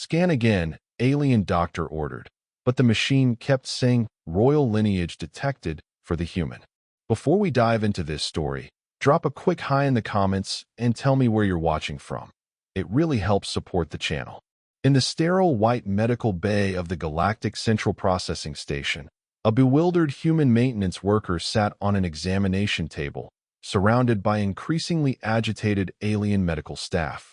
Scan again, alien doctor ordered. But the machine kept saying, Royal Lineage detected for the human. Before we dive into this story, drop a quick hi in the comments and tell me where you're watching from. It really helps support the channel. In the sterile white medical bay of the Galactic Central Processing Station, a bewildered human maintenance worker sat on an examination table, surrounded by increasingly agitated alien medical staff.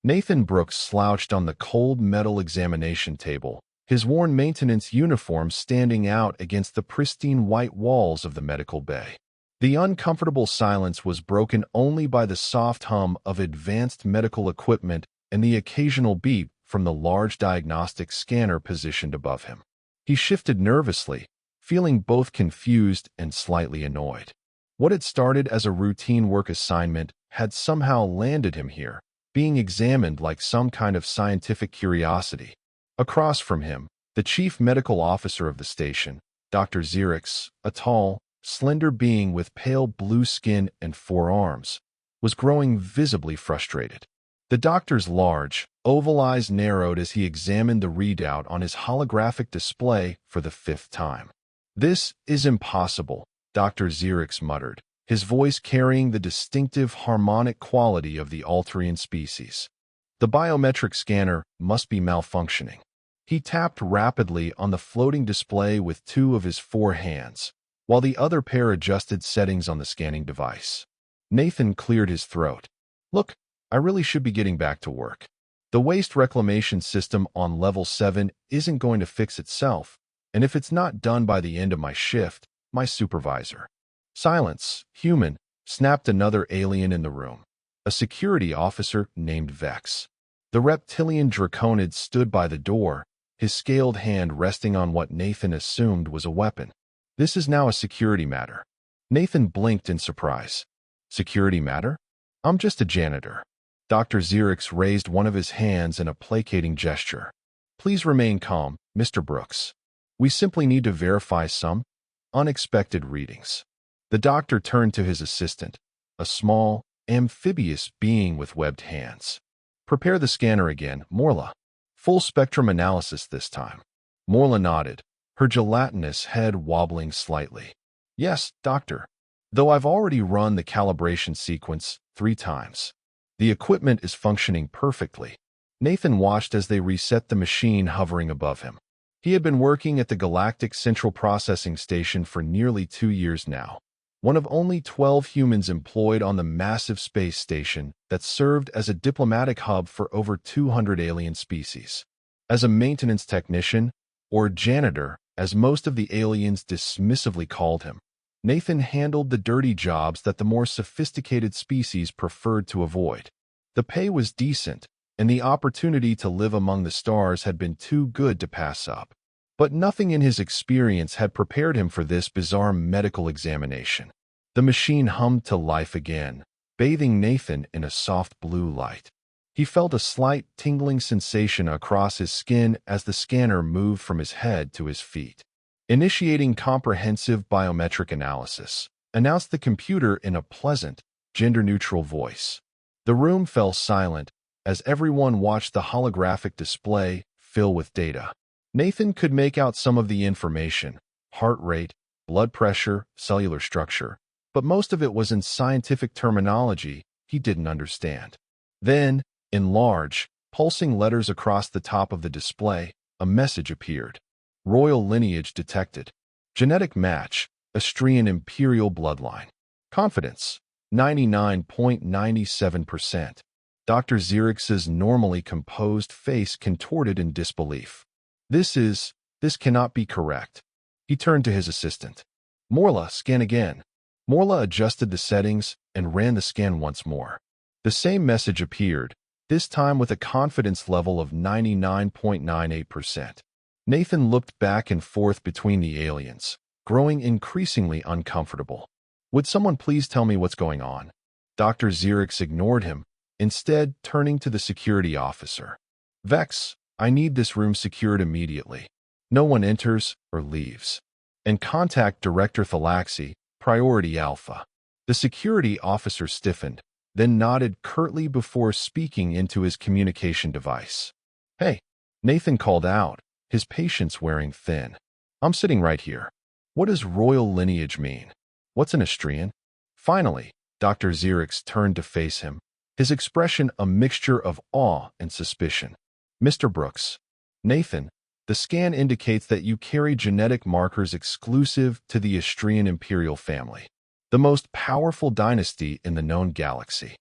Nathan Brooks slouched on the cold metal examination table, his worn maintenance uniform standing out against the pristine white walls of the medical bay. The uncomfortable silence was broken only by the soft hum of advanced medical equipment and the occasional beep from the large diagnostic scanner positioned above him. He shifted nervously, feeling both confused and slightly annoyed. What had started as a routine work assignment had somehow landed him here, being examined like some kind of scientific curiosity. Across from him, the chief medical officer of the station, Dr. Xerix, a tall, slender being with pale blue skin and 4 arms, was growing visibly frustrated. The doctor's large, oval eyes narrowed as he examined the readout on his holographic display for the 5th time. "This is impossible," Dr. Xerix muttered, his voice carrying the distinctive harmonic quality of the Alterian species. "The biometric scanner must be malfunctioning." He tapped rapidly on the floating display with 2 of his 4 hands, while the other pair adjusted settings on the scanning device. Nathan cleared his throat. "Look, I really should be getting back to work. The waste reclamation system on level 7 isn't going to fix itself, and if it's not done by the end of my shift, my supervisor—" "Silence, human," snapped another alien in the room, a security officer named Vex. The reptilian draconid stood by the door, his scaled hand resting on what Nathan assumed was a weapon. "This is now a security matter." Nathan blinked in surprise. "Security matter? I'm just a janitor." Dr. Xerix raised one of his hands in a placating gesture. "Please remain calm, Mr. Brooks. We simply need to verify some unexpected readings." The doctor turned to his assistant, a small, amphibious being with webbed hands. "Prepare the scanner again, Morla. Full spectrum analysis this time." Morla nodded, her gelatinous head wobbling slightly. "Yes, doctor. Though I've already run the calibration sequence 3 times. The equipment is functioning perfectly." Nathan watched as they reset the machine hovering above him. He had been working at the Galactic Central Processing Station for nearly 2 years now, one of only 12 humans employed on the massive space station that served as a diplomatic hub for over 200 alien species. As a maintenance technician, or janitor, as most of the aliens dismissively called him, Nathan handled the dirty jobs that the more sophisticated species preferred to avoid. The pay was decent, and the opportunity to live among the stars had been too good to pass up. But nothing in his experience had prepared him for this bizarre medical examination. The machine hummed to life again, bathing Nathan in a soft blue light. He felt a slight tingling sensation across his skin as the scanner moved from his head to his feet. "Initiating comprehensive biometric analysis," announced the computer in a pleasant, gender-neutral voice. The room fell silent as everyone watched the holographic display fill with data. Nathan could make out some of the information: heart rate, blood pressure, cellular structure, but most of it was in scientific terminology he didn't understand. Then, in large, pulsing letters across the top of the display, a message appeared. "Royal Lineage detected. Genetic match, Astrian Imperial bloodline. Confidence, 99.97%. Dr. Xerix's normally composed face contorted in disbelief. This cannot be correct." He turned to his assistant. "Morla, scan again." Morla adjusted the settings and ran the scan once more. The same message appeared, this time with a confidence level of 99.98%. Nathan looked back and forth between the aliens, growing increasingly uncomfortable. "Would someone please tell me what's going on?" Dr. Xerix ignored him, instead turning to the security officer. "Vex, I need this room secured immediately. No one enters or leaves. And contact Director Thalaxi, Priority Alpha." The security officer stiffened, then nodded curtly before speaking into his communication device. "Hey, Nathan called out, his patience wearing thin. I'm sitting right here. What does royal lineage mean? What's an Astrian? Finally, Dr. Xerix turned to face him, his expression a mixture of awe and suspicion. Mr. Brooks. Nathan, the scan indicates that you carry genetic markers exclusive to the Astrian imperial family, the most powerful dynasty in the known galaxy.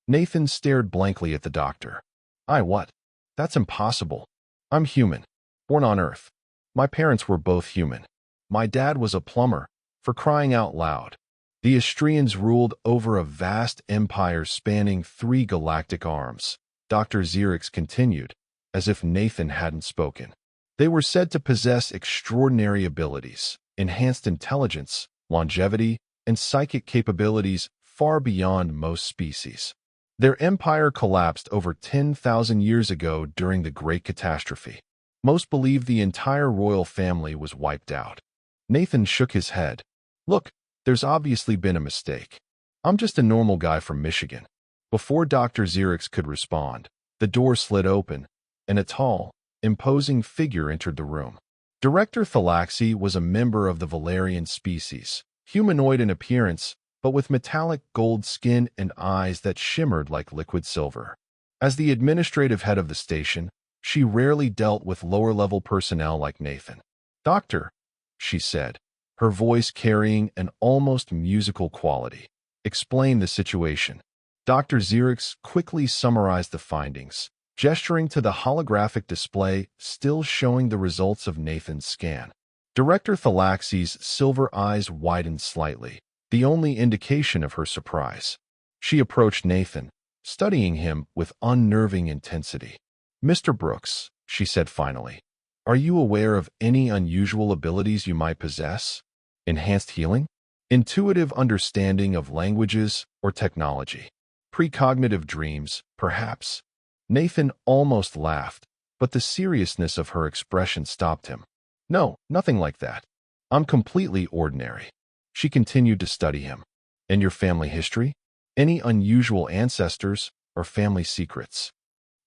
Nathan stared blankly at the doctor. What? That's impossible. I'm human, born on Earth. My parents were both human. My dad was a plumber, for crying out loud. The Astrians ruled over a vast empire spanning 3 galactic arms. Dr. Xerix continued, as if Nathan hadn't spoken. They were said to possess extraordinary abilities, enhanced intelligence, longevity, and psychic capabilities far beyond most species. Their empire collapsed over 10,000 years ago during the Great Catastrophe. Most believe the entire royal family was wiped out. Nathan shook his head. Look, there's obviously been a mistake. I'm just a normal guy from Michigan. Before Dr. Xerix could respond, the door slid open, and a tall, imposing figure entered the room. Director Thalaxi was a member of the Valerian species, humanoid in appearance, but with metallic gold skin and eyes that shimmered like liquid silver. As the administrative head of the station, she rarely dealt with lower-level personnel like Nathan. Doctor, she said, her voice carrying an almost musical quality. Explain the situation. Dr. Xerix quickly summarized the findings, gesturing to the holographic display still showing the results of Nathan's scan. Director Thalaxi's silver eyes widened slightly, the only indication of her surprise. She approached Nathan, studying him with unnerving intensity. Mr. Brooks, she said finally, are you aware of any unusual abilities you might possess? Enhanced healing? Intuitive understanding of languages or technology? Precognitive dreams, perhaps? Nathan almost laughed, but the seriousness of her expression stopped him. No, nothing like that. I'm completely ordinary. She continued to study him. And your family history? Any unusual ancestors or family secrets?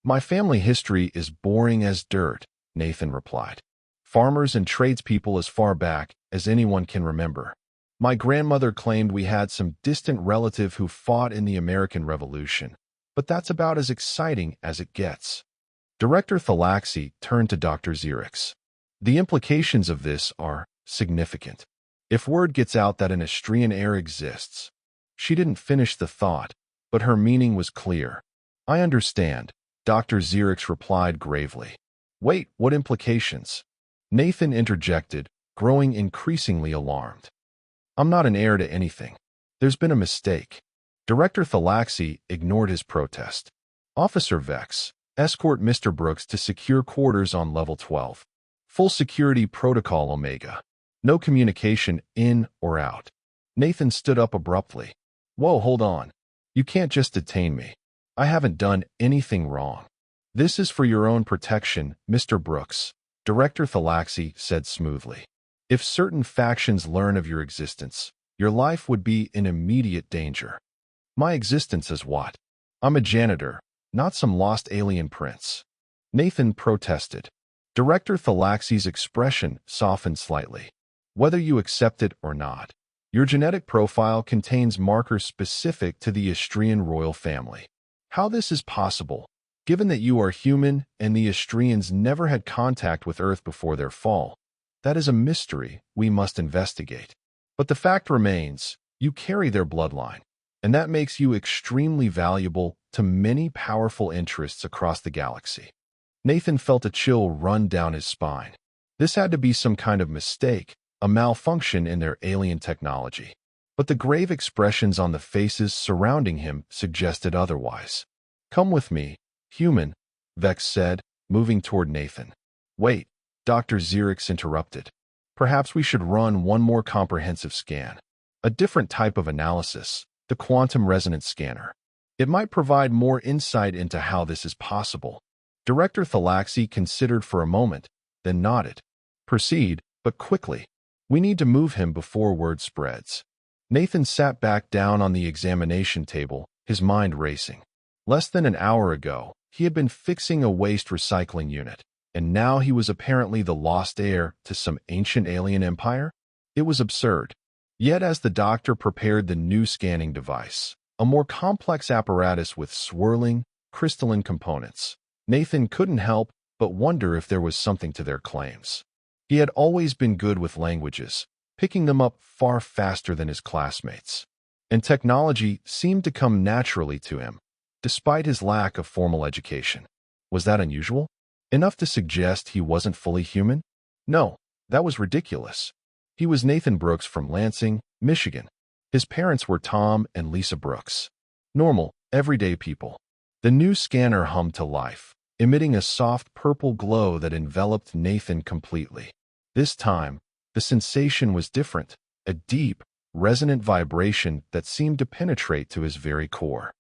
My family history is boring as dirt, Nathan replied. Farmers and tradespeople as far back as anyone can remember. My grandmother claimed we had some distant relative who fought in the American Revolution, but that's about as exciting as it gets. Director Thalaxi turned to Dr. Xerix. The implications of this are significant. If word gets out that an Astrian heir exists. She didn't finish the thought, but her meaning was clear. I understand, Dr. Xerix replied gravely. Wait, what implications? Nathan interjected, growing increasingly alarmed. I'm not an heir to anything. There's been a mistake. Director Thalaxi ignored his protest. Officer Vex, escort Mr. Brooks to secure quarters on level 12. Full security protocol Omega. No communication in or out. Nathan stood up abruptly. Whoa, hold on. You can't just detain me. I haven't done anything wrong. This is for your own protection, Mr. Brooks, Director Thalaxi said smoothly. If certain factions learn of your existence, your life would be in immediate danger. My existence is what? I'm a janitor, not some lost alien prince. Nathan protested. Director Thalaxi's expression softened slightly. Whether you accept it or not, your genetic profile contains markers specific to the Astrian royal family. How this is possible, given that you are human and the Astrians never had contact with Earth before their fall, that is a mystery we must investigate. But the fact remains, you carry their bloodline, and that makes you extremely valuable to many powerful interests across the galaxy. Nathan felt a chill run down his spine. This had to be some kind of mistake, a malfunction in their alien technology. But the grave expressions on the faces surrounding him suggested otherwise. Come with me, human, Vex said, moving toward Nathan. Wait, Dr. Xerix interrupted. Perhaps we should run one more comprehensive scan. A different type of analysis, the quantum resonance scanner. It might provide more insight into how this is possible. Director Thalaxi considered for a moment, then nodded. Proceed, but quickly. We need to move him before word spreads. Nathan sat back down on the examination table, his mind racing. Less than an hour ago, he had been fixing a waste recycling unit. and now he was apparently the lost heir to some ancient alien empire? It was absurd. Yet as the doctor prepared the new scanning device, a more complex apparatus with swirling, crystalline components, Nathan couldn't help but wonder if there was something to their claims. He had always been good with languages, picking them up far faster than his classmates, and technology seemed to come naturally to him, despite his lack of formal education. Was that unusual? Enough to suggest he wasn't fully human? No, that was ridiculous. He was Nathan Brooks from Lansing, Michigan. His parents were Tom and Lisa Brooks. Normal, everyday people. The new scanner hummed to life, emitting a soft purple glow that enveloped Nathan completely. This time, the sensation was different, a deep, resonant vibration that seemed to penetrate to his very core.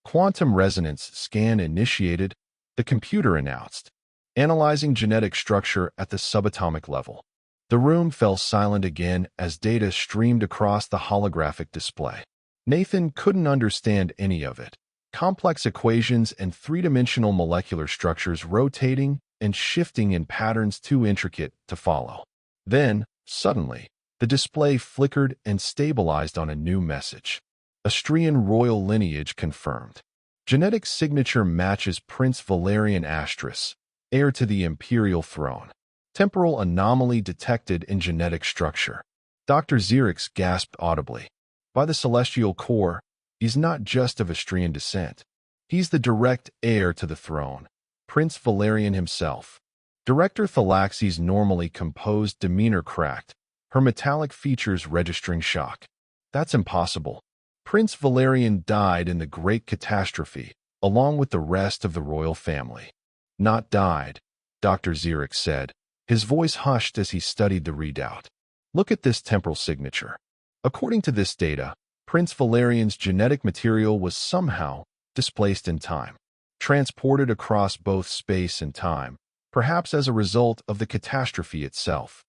Quantum resonance scan initiated, the computer announced, analyzing genetic structure at the subatomic level. The room fell silent again as data streamed across the holographic display. Nathan couldn't understand any of it. Complex equations and three-dimensional molecular structures rotating and shifting in patterns too intricate to follow. Then, suddenly, the display flickered and stabilized on a new message. Astrian royal lineage confirmed. Genetic signature matches Prince Valerian Astris, heir to the imperial throne. Temporal anomaly detected in genetic structure. Dr. Xerix gasped audibly. By the celestial core, he's not just of Astrian descent. He's the direct heir to the throne, Prince Valerian himself. Director Thalaxi's normally composed demeanor cracked, her metallic features registering shock. That's impossible. Prince Valerian died in the Great Catastrophe, along with the rest of the royal family. Not died, Dr. Xerix said, his voice hushed as he studied the readout. Look at this temporal signature. According to this data, Prince Valerian's genetic material was somehow displaced in time, transported across both space and time, perhaps as a result of the catastrophe itself.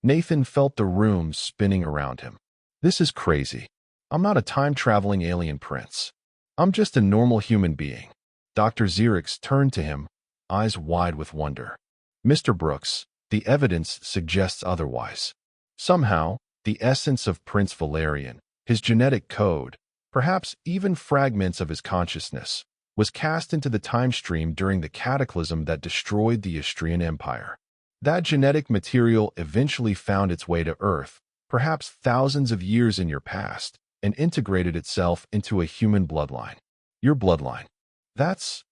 Nathan felt the room spinning around him. This is crazy. I'm not a time-traveling alien prince. I'm just a normal human being. Dr. Xerix turned to him, eyes wide with wonder. Mr. Brooks, the evidence suggests otherwise. Somehow, the essence of Prince Valerian, his genetic code, perhaps even fragments of his consciousness, was cast into the time stream during the cataclysm that destroyed the Astrian Empire. That genetic material eventually found its way to Earth, perhaps thousands of years in your past, and integrated itself into a human bloodline. Your bloodline. That's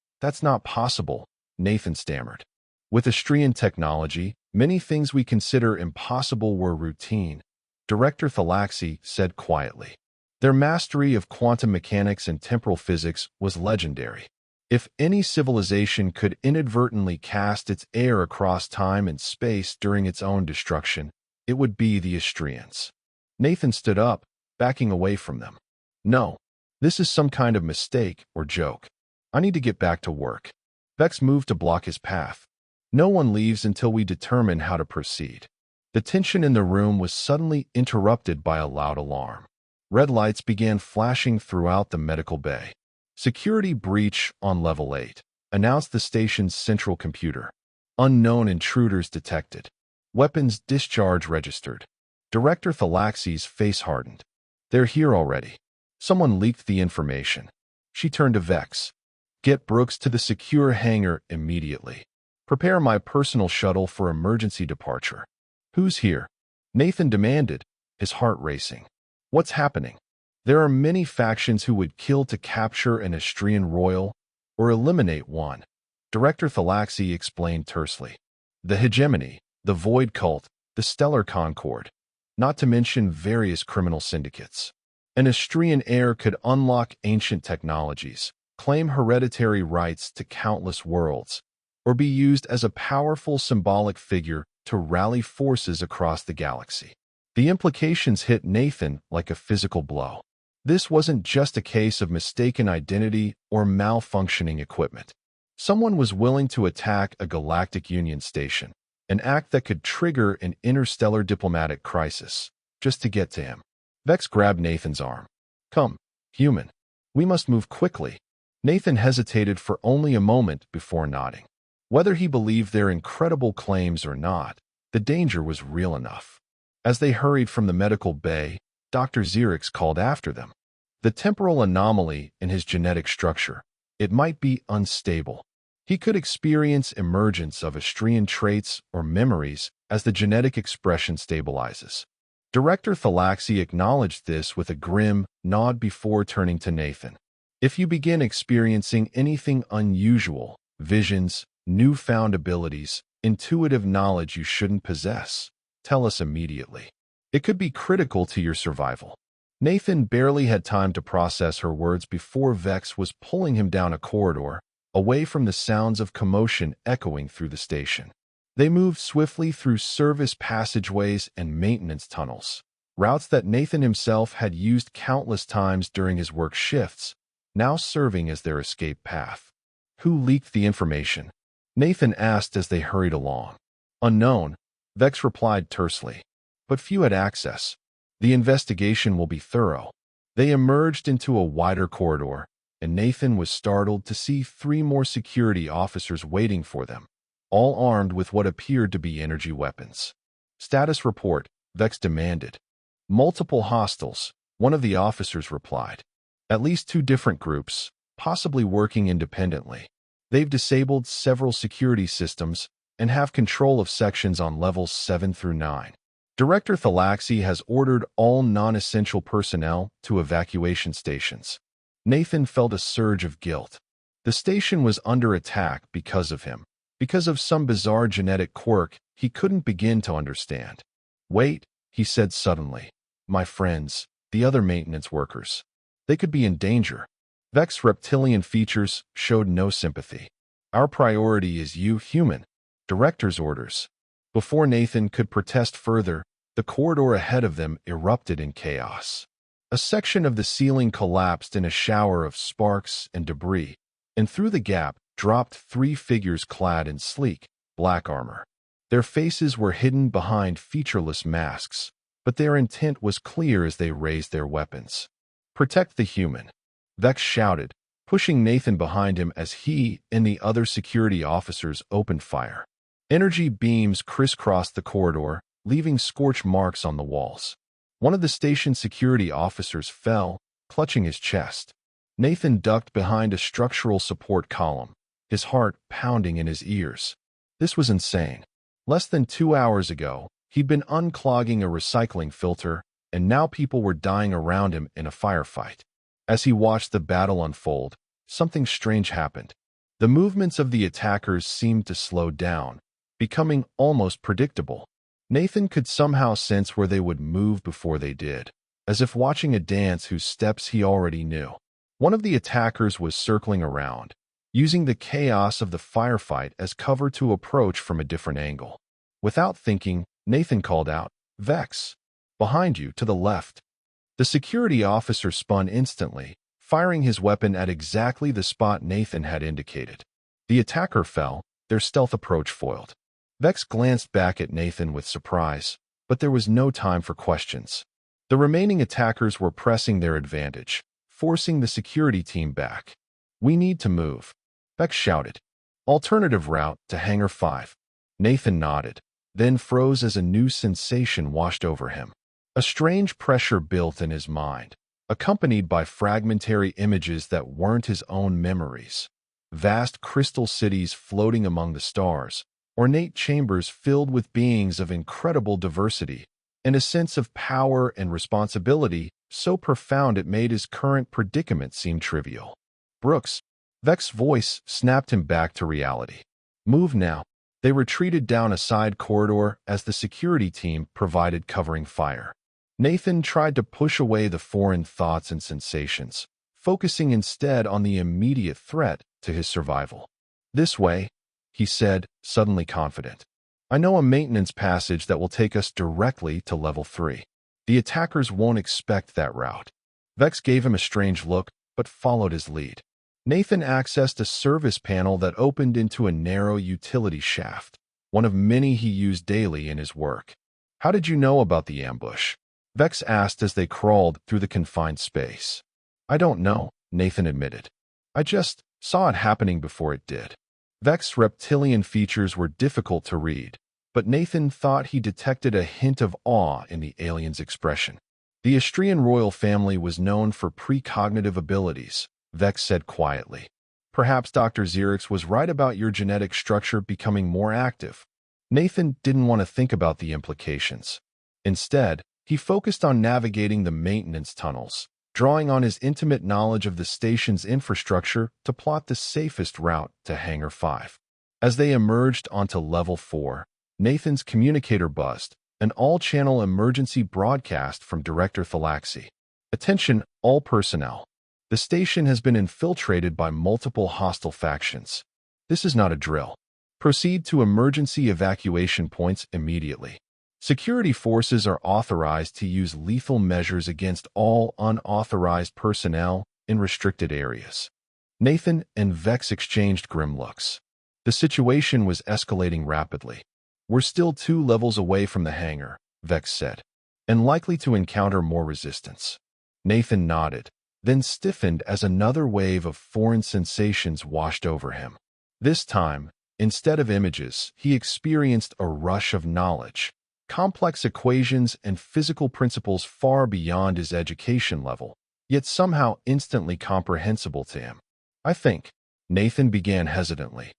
not possible, Nathan stammered. With Astrian technology, many things we consider impossible were routine, Director Thalaxi said quietly. Their mastery of quantum mechanics and temporal physics was legendary. If any civilization could inadvertently cast its heir across time and space during its own destruction, it would be the Astrians. Nathan stood up, backing away from them. No, this is some kind of mistake or joke. I need to get back to work. Vex moved to block his path. No one leaves until we determine how to proceed. The tension in the room was suddenly interrupted by a loud alarm. Red lights began flashing throughout the medical bay. Security breach on level 8, announced the station's central computer. Unknown intruders detected. Weapons discharge registered. Director Thalaxi's face hardened. They're here already. Someone leaked the information. She turned to Vex. Get Brooks to the secure hangar immediately. Prepare my personal shuttle for emergency departure. Who's here? Nathan demanded, his heart racing. What's happening? There are many factions who would kill to capture an Astrian royal or eliminate one, Director Thalaxi explained tersely. The hegemony, the Void Cult, the Stellar Concord, not to mention various criminal syndicates. An Astrian heir could unlock ancient technologies, claim hereditary rights to countless worlds, or be used as a powerful symbolic figure to rally forces across the galaxy. The implications hit Nathan like a physical blow. This wasn't just a case of mistaken identity or malfunctioning equipment. Someone was willing to attack a Galactic Union station, an act that could trigger an interstellar diplomatic crisis, just to get to him. Vex grabbed Nathan's arm. Come, human. We must move quickly. Nathan hesitated for only a moment before nodding. Whether he believed their incredible claims or not, the danger was real enough. As they hurried from the medical bay, Dr. Xerix called after them. The temporal anomaly in his genetic structure, it might be unstable. He could experience emergence of Astrian traits or memories as the genetic expression stabilizes. Director Thalaxi acknowledged this with a grim nod before turning to Nathan. If you begin experiencing anything unusual, visions, newfound abilities, intuitive knowledge you shouldn't possess, tell us immediately. It could be critical to your survival. Nathan barely had time to process her words before Vex was pulling him down a corridor, away from the sounds of commotion echoing through the station. They moved swiftly through service passageways and maintenance tunnels, routes that Nathan himself had used countless times during his work shifts, now serving as their escape path. Who leaked the information? Nathan asked as they hurried along. Unknown, Vex replied tersely. But few had access. The investigation will be thorough. They emerged into a wider corridor, and Nathan was startled to see 3 more security officers waiting for them, all armed with what appeared to be energy weapons. Status report, Vex demanded. Multiple hostiles, one of the officers replied. At least 2 different groups, possibly working independently. They've disabled several security systems and have control of sections on levels 7 through 9. Director Thalaxi has ordered all non-essential personnel to evacuation stations. Nathan felt a surge of guilt. The station was under attack because of him, because of some bizarre genetic quirk he couldn't begin to understand. Wait, he said suddenly. My friends, the other maintenance workers. They could be in danger. Vex's reptilian features showed no sympathy. Our priority is you, human. Director's orders. Before Nathan could protest further, the corridor ahead of them erupted in chaos. A section of the ceiling collapsed in a shower of sparks and debris, and through the gap dropped 3 figures clad in sleek, black armor. Their faces were hidden behind featureless masks, but their intent was clear as they raised their weapons. Protect the human, Vex shouted, pushing Nathan behind him as he and the other security officers opened fire. Energy beams crisscrossed the corridor, leaving scorch marks on the walls. One of the station security officers fell, clutching his chest. Nathan ducked behind a structural support column, his heart pounding in his ears. This was insane. Less than 2 hours ago, he'd been unclogging a recycling filter, and now people were dying around him in a firefight. As he watched the battle unfold, something strange happened. The movements of the attackers seemed to slow down, becoming almost predictable. Nathan could somehow sense where they would move before they did, as if watching a dance whose steps he already knew. One of the attackers was circling around, using the chaos of the firefight as cover to approach from a different angle. Without thinking, Nathan called out, Vex, behind you, to the left. The security officer spun instantly, firing his weapon at exactly the spot Nathan had indicated. The attacker fell, their stealth approach foiled. Vex glanced back at Nathan with surprise, but there was no time for questions. The remaining attackers were pressing their advantage, forcing the security team back. We need to move, Vex shouted. Alternative route to Hangar 5. Nathan nodded, then froze as a new sensation washed over him. A strange pressure built in his mind, accompanied by fragmentary images that weren't his own memories. Vast crystal cities floating among the stars, ornate chambers filled with beings of incredible diversity, and a sense of power and responsibility so profound it made his current predicament seem trivial. Brooks, Vex's voice snapped him back to reality. Move now. They retreated down a side corridor as the security team provided covering fire. Nathan tried to push away the foreign thoughts and sensations, focusing instead on the immediate threat to his survival. This way, he said, suddenly confident. I know a maintenance passage that will take us directly to level 3. The attackers won't expect that route. Vex gave him a strange look, but followed his lead. Nathan accessed a service panel that opened into a narrow utility shaft, one of many he used daily in his work. How did you know about the ambush? Vex asked as they crawled through the confined space. I don't know, Nathan admitted. I just saw it happening before it did. Vex's reptilian features were difficult to read, but Nathan thought he detected a hint of awe in the alien's expression. The Astrian royal family was known for precognitive abilities, Vex said quietly. Perhaps Dr. Xerix was right about your genetic structure becoming more active. Nathan didn't want to think about the implications. Instead, he focused on navigating the maintenance tunnels, drawing on his intimate knowledge of the station's infrastructure to plot the safest route to Hangar 5. As they emerged onto Level 4, Nathan's communicator buzzed, an all-channel emergency broadcast from Director Thalaxi. Attention, all personnel. The station has been infiltrated by multiple hostile factions. This is not a drill. Proceed to emergency evacuation points immediately. Security forces are authorized to use lethal measures against all unauthorized personnel in restricted areas. Nathan and Vex exchanged grim looks. The situation was escalating rapidly. We're still 2 levels away from the hangar, Vex said, and likely to encounter more resistance. Nathan nodded, then stiffened as another wave of foreign sensations washed over him. This time, instead of images, he experienced a rush of knowledge. Complex equations and physical principles far beyond his education level, yet somehow instantly comprehensible to him. I think, Nathan began hesitantly.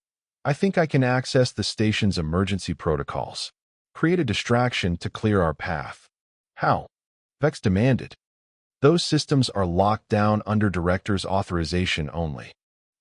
I think I can access the station's emergency protocols. Create a distraction to clear our path. How? Vex demanded. Those systems are locked down under Director's authorization only.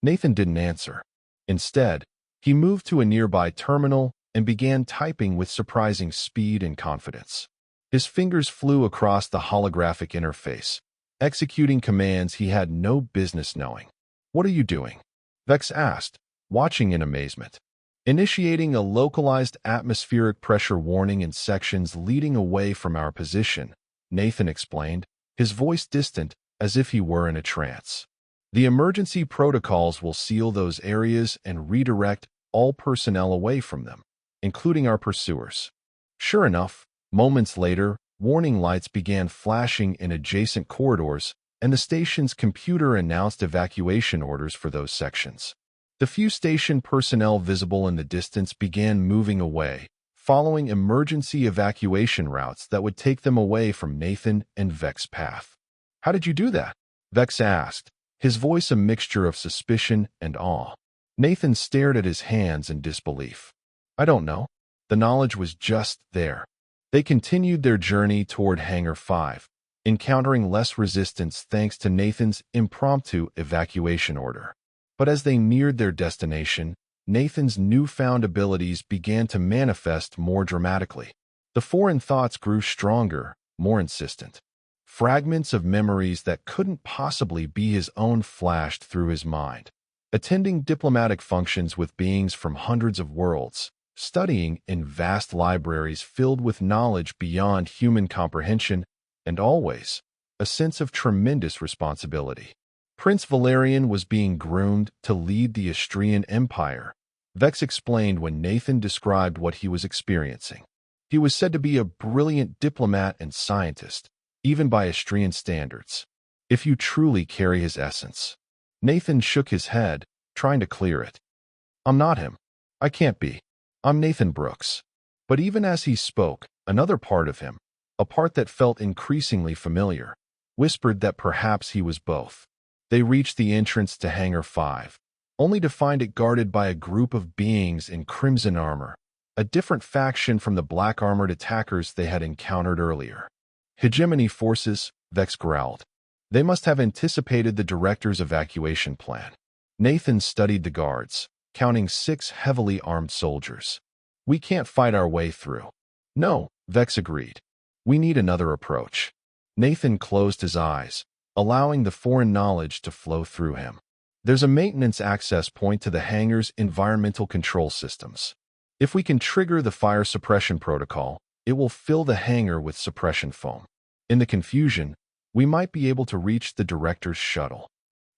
Nathan didn't answer. Instead, he moved to a nearby terminal and began typing with surprising speed and confidence. His fingers flew across the holographic interface, executing commands he had no business knowing. What are you doing? Vex asked, watching in amazement. Initiating a localized atmospheric pressure warning in sections leading away from our position, Nathan explained, his voice distant as if he were in a trance. The emergency protocols will seal those areas and redirect all personnel away from them, including our pursuers. Sure enough, moments later, warning lights began flashing in adjacent corridors, and the station's computer announced evacuation orders for those sections. The few station personnel visible in the distance began moving away, following emergency evacuation routes that would take them away from Nathan and Vex's path. How did you do that? Vex asked, his voice a mixture of suspicion and awe. Nathan stared at his hands in disbelief. I don't know. The knowledge was just there. They continued their journey toward Hangar 5, encountering less resistance thanks to Nathan's impromptu evacuation order. But as they neared their destination, Nathan's newfound abilities began to manifest more dramatically. The foreign thoughts grew stronger, more insistent. Fragments of memories that couldn't possibly be his own flashed through his mind. Attending diplomatic functions with beings from hundreds of worlds, studying in vast libraries filled with knowledge beyond human comprehension, and always a sense of tremendous responsibility. Prince Valerian was being groomed to lead the Astrian Empire, Vex explained when Nathan described what he was experiencing. He was said to be a brilliant diplomat and scientist, even by Astrian standards, if you truly carry his essence. Nathan shook his head, trying to clear it. I'm not him. I can't be. I'm Nathan Brooks. But even as he spoke, another part of him, a part that felt increasingly familiar, whispered that perhaps he was both. They reached the entrance to Hangar 5, only to find it guarded by a group of beings in crimson armor, a different faction from the black-armored attackers they had encountered earlier. Hegemony forces, Vex growled. They must have anticipated the director's evacuation plan. Nathan studied the guards, counting 6 heavily armed soldiers. We can't fight our way through. No, Vex agreed. We need another approach. Nathan closed his eyes, allowing the foreign knowledge to flow through him. There's a maintenance access point to the hangar's environmental control systems. If we can trigger the fire suppression protocol, it will fill the hangar with suppression foam. In the confusion, we might be able to reach the director's shuttle.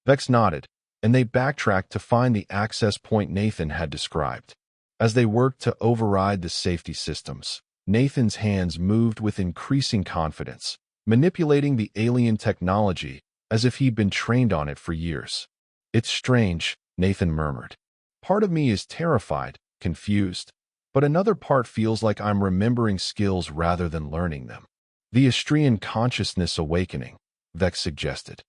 Vex nodded, and they backtracked to find the access point Nathan had described. As they worked to override the safety systems, Nathan's hands moved with increasing confidence, manipulating the alien technology as if he'd been trained on it for years. It's strange, Nathan murmured. Part of me is terrified, confused, but another part feels like I'm remembering skills rather than learning them. The Astrian consciousness awakening, Vex suggested.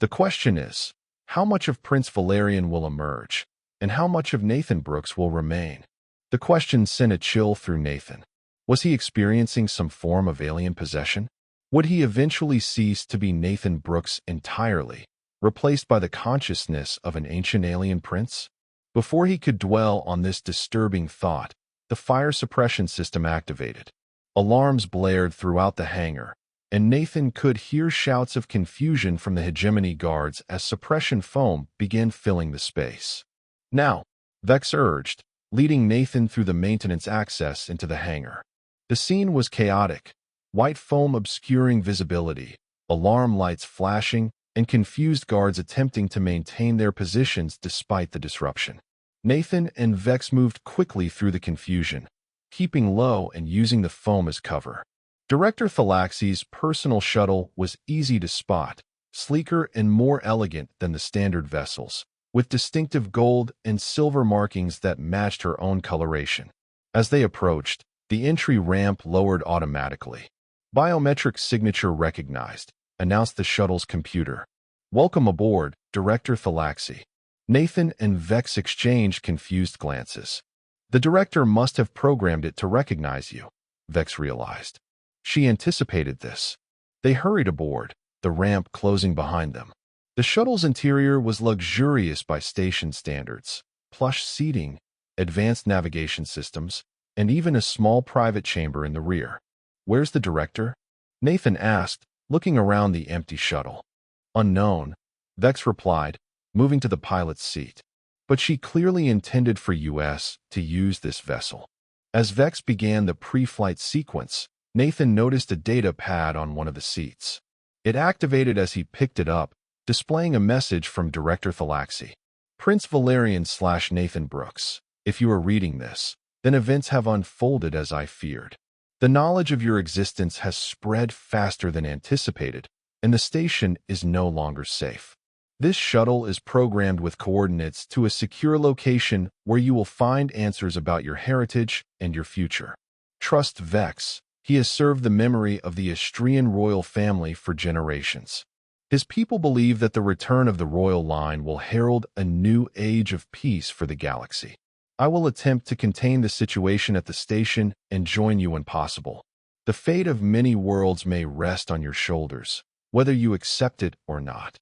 The question is, how much of Prince Valerian will emerge, and how much of Nathan Brooks will remain? The question sent a chill through Nathan. Was he experiencing some form of alien possession? Would he eventually cease to be Nathan Brooks entirely, replaced by the consciousness of an ancient alien prince? Before he could dwell on this disturbing thought, the fire suppression system activated. Alarms blared throughout the hangar, and Nathan could hear shouts of confusion from the hegemony guards as suppression foam began filling the space. Now, Vex urged, leading Nathan through the maintenance access into the hangar. The scene was chaotic, white foam obscuring visibility, alarm lights flashing, and confused guards attempting to maintain their positions despite the disruption. Nathan and Vex moved quickly through the confusion, keeping low and using the foam as cover. Director Thalaxi's personal shuttle was easy to spot, sleeker and more elegant than the standard vessels, with distinctive gold and silver markings that matched her own coloration. As they approached, the entry ramp lowered automatically. Biometric signature recognized, announced the shuttle's computer. Welcome aboard, Director Thalaxi. Nathan and Vex exchanged confused glances. The director must have programmed it to recognize you, Vex realized. She anticipated this. They hurried aboard, the ramp closing behind them. The shuttle's interior was luxurious by station standards, plush seating, advanced navigation systems, and even a small private chamber in the rear. Where's the director? Nathan asked, looking around the empty shuttle. Unknown, Vex replied, moving to the pilot's seat. But she clearly intended for US to use this vessel. As Vex began the pre-flight sequence, Nathan noticed a data pad on one of the seats. It activated as he picked it up, displaying a message from Director Thalaxi. Prince Valerian/Nathan Brooks. If you are reading this, then events have unfolded as I feared. The knowledge of your existence has spread faster than anticipated, and the station is no longer safe. This shuttle is programmed with coordinates to a secure location where you will find answers about your heritage and your future. Trust Vex. He has served the memory of the Astrian royal family for generations. His people believe that the return of the royal line will herald a new age of peace for the galaxy. I will attempt to contain the situation at the station and join you when possible. The fate of many worlds may rest on your shoulders, whether you accept it or not.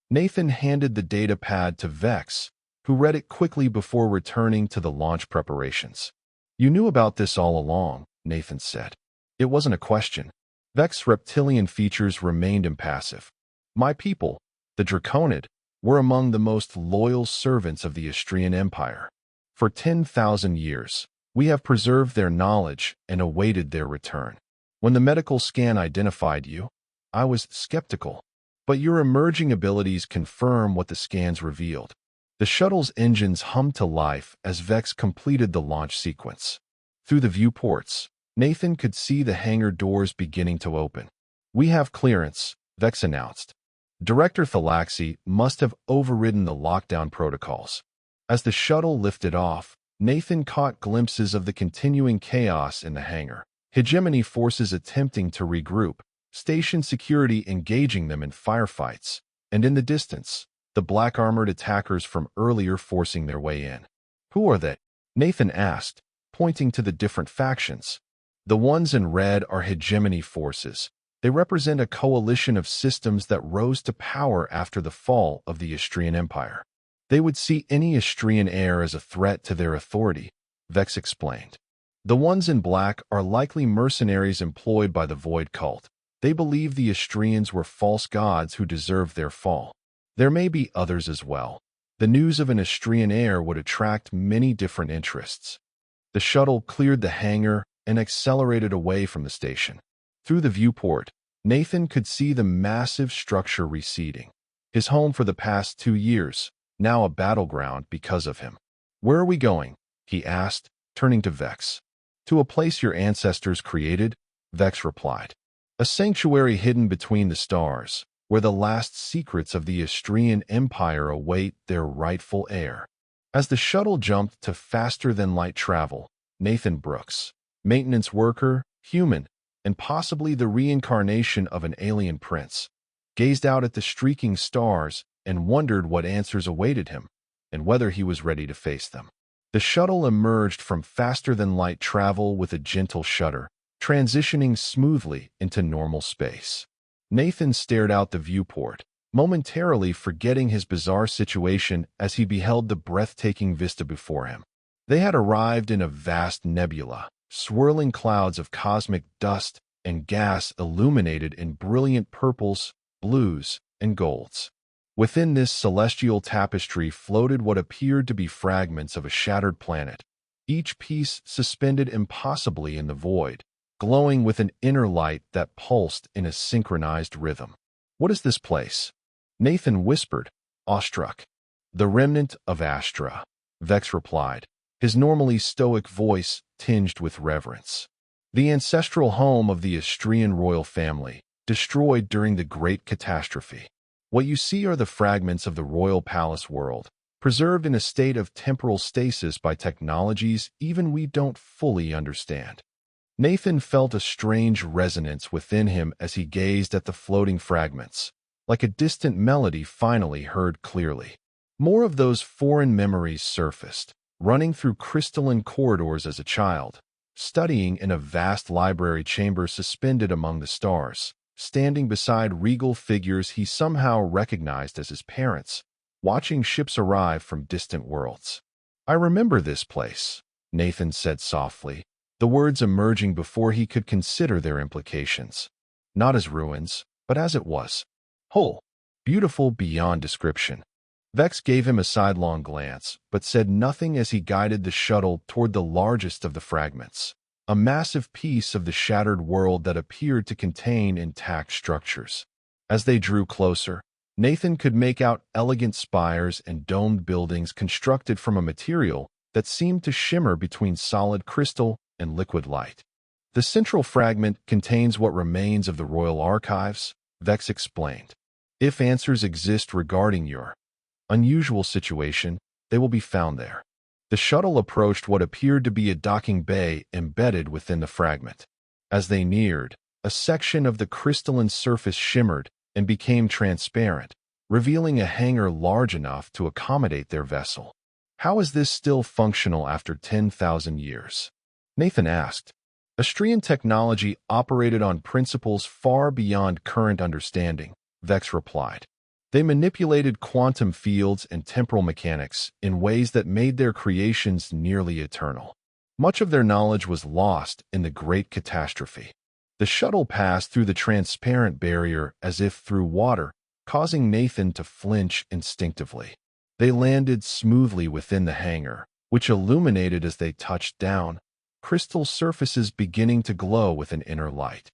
Nathan handed the data pad to Vex, who read it quickly before returning to the launch preparations. You knew about this all along, Nathan said. It wasn't a question. Vex's reptilian features remained impassive. My people, the Draconid, were among the most loyal servants of the Astrian Empire. For 10,000 years, we have preserved their knowledge and awaited their return. When the medical scan identified you, I was skeptical, but your emerging abilities confirm what the scans revealed. The shuttle's engines hummed to life as Vex completed the launch sequence. Through the viewports, Nathan could see the hangar doors beginning to open. We have clearance, Vex announced. Director Thalaxi must have overridden the lockdown protocols. As the shuttle lifted off, Nathan caught glimpses of the continuing chaos in the hangar. Hegemony forces attempting to regroup, station security engaging them in firefights, and in the distance, the black-armored attackers from earlier forcing their way in. Who are they? Nathan asked, pointing to the different factions. The ones in red are hegemony forces. They represent a coalition of systems that rose to power after the fall of the Astrian Empire. They would see any Astrian heir as a threat to their authority, Vex explained. The ones in black are likely mercenaries employed by the Void Cult. They believe the Astrians were false gods who deserved their fall. There may be others as well. The news of an Astrian heir would attract many different interests. The shuttle cleared the hangar and accelerated away from the station. Through the viewport, Nathan could see the massive structure receding. His home for the past 2 years, now a battleground because of him. Where are we going? He asked, turning to Vex. To a place your ancestors created, Vex replied. A sanctuary hidden between the stars, where the last secrets of the Astrian Empire await their rightful heir. As the shuttle jumped to faster-than-light travel, Nathan Brooks, maintenance worker, human, and possibly the reincarnation of an alien prince, gazed out at the streaking stars and wondered what answers awaited him and whether he was ready to face them. The shuttle emerged from faster-than-light travel with a gentle shudder, transitioning smoothly into normal space. Nathan stared out the viewport, momentarily forgetting his bizarre situation as he beheld the breathtaking vista before him. They had arrived in a vast nebula, swirling clouds of cosmic dust and gas illuminated in brilliant purples, blues, and golds. Within this celestial tapestry floated what appeared to be fragments of a shattered planet, each piece suspended impossibly in the void, glowing with an inner light that pulsed in a synchronized rhythm. "What is this place?" Nathan whispered, awestruck. "The remnant of Astra," Vex replied, his normally stoic voice tinged with reverence. "The ancestral home of the Astrian royal family, destroyed during the Great Catastrophe. What you see are the fragments of the royal palace world, preserved in a state of temporal stasis by technologies even we don't fully understand." Nathan felt a strange resonance within him as he gazed at the floating fragments, like a distant melody finally heard clearly. More of those foreign memories surfaced, running through crystalline corridors as a child, studying in a vast library chamber suspended among the stars, standing beside regal figures he somehow recognized as his parents, watching ships arrive from distant worlds. "I remember this place," Nathan said softly, the words emerging before he could consider their implications. "Not as ruins, but as it was. Whole. Beautiful beyond description." Vex gave him a sidelong glance, but said nothing as he guided the shuttle toward the largest of the fragments, a massive piece of the shattered world that appeared to contain intact structures. As they drew closer, Nathan could make out elegant spires and domed buildings constructed from a material that seemed to shimmer between solid crystal and liquid light. "The central fragment contains what remains of the royal archives," Vex explained. "If answers exist regarding your unusual situation, they will be found there." The shuttle approached what appeared to be a docking bay embedded within the fragment. As they neared, a section of the crystalline surface shimmered and became transparent, revealing a hangar large enough to accommodate their vessel. "How is this still functional after 10,000 years?" Nathan asked. "Astrian technology operated on principles far beyond current understanding," Vex replied. "They manipulated quantum fields and temporal mechanics in ways that made their creations nearly eternal. Much of their knowledge was lost in the Great Catastrophe." The shuttle passed through the transparent barrier as if through water, causing Nathan to flinch instinctively. They landed smoothly within the hangar, which illuminated as they touched down, crystal surfaces beginning to glow with an inner light.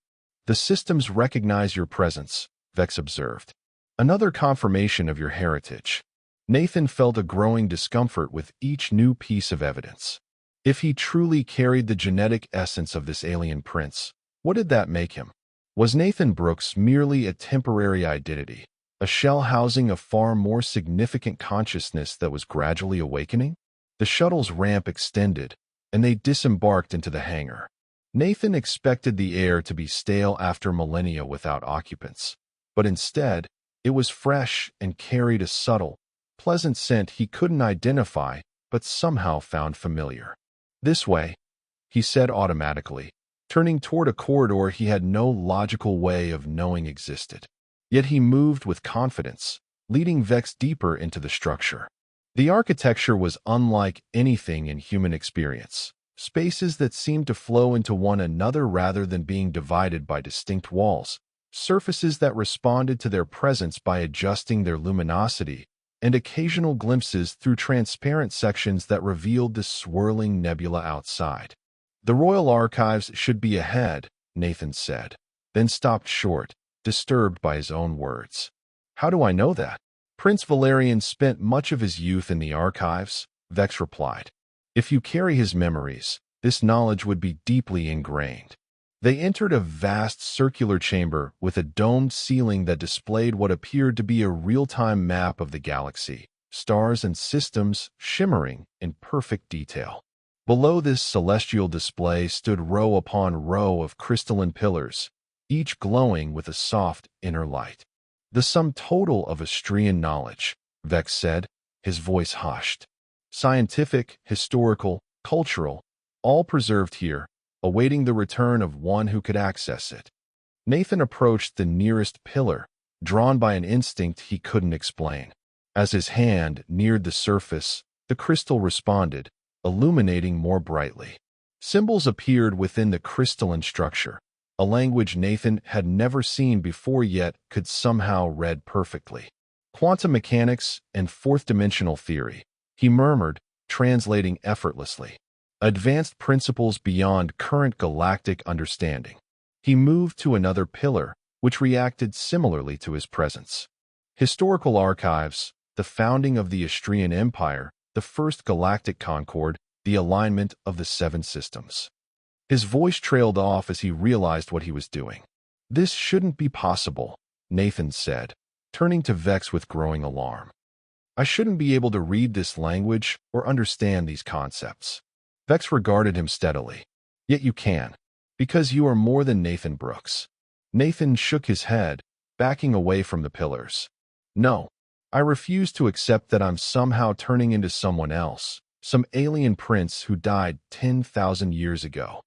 "The systems recognize your presence," Vex observed. "Another confirmation of your heritage." Nathan felt a growing discomfort with each new piece of evidence. If he truly carried the genetic essence of this alien prince, what did that make him? Was Nathan Brooks merely a temporary identity, a shell housing a far more significant consciousness that was gradually awakening? The shuttle's ramp extended, and they disembarked into the hangar. Nathan expected the air to be stale after millennia without occupants, but instead, it was fresh and carried a subtle, pleasant scent he couldn't identify but somehow found familiar. "This way," he said automatically, turning toward a corridor he had no logical way of knowing existed. Yet he moved with confidence, leading Vex deeper into the structure. The architecture was unlike anything in human experience. Spaces that seemed to flow into one another rather than being divided by distinct walls. Surfaces that responded to their presence by adjusting their luminosity, and occasional glimpses through transparent sections that revealed the swirling nebula outside. "The Royal Archives should be ahead," Nathan said, then stopped short, disturbed by his own words. "How do I know that?" "Prince Valerian spent much of his youth in the archives," Vex replied. "If you carry his memories, this knowledge would be deeply ingrained." They entered a vast circular chamber with a domed ceiling that displayed what appeared to be a real-time map of the galaxy, stars and systems shimmering in perfect detail. Below this celestial display stood row upon row of crystalline pillars, each glowing with a soft inner light. The sum total of Astrian knowledge, Vex said, his voice hushed. Scientific, historical, cultural, all preserved here, awaiting the return of one who could access it. Nathan approached the nearest pillar, drawn by an instinct he couldn't explain. As his hand neared the surface, the crystal responded, illuminating more brightly. Symbols appeared within the crystalline structure, a language Nathan had never seen before yet could somehow read perfectly. Quantum mechanics and fourth-dimensional theory, he murmured, translating effortlessly. Advanced principles beyond current galactic understanding. He moved to another pillar, which reacted similarly to his presence. Historical archives, the founding of the Astrian Empire, the first galactic concord, the alignment of the seven systems. His voice trailed off as he realized what he was doing. This shouldn't be possible, Nathan said, turning to Vex with growing alarm. I shouldn't be able to read this language or understand these concepts. Vex regarded him steadily. Yet you can, because you are more than Nathan Brooks. Nathan shook his head, backing away from the pillars. No, I refuse to accept that I'm somehow turning into someone else, some alien prince who died 10,000 years ago.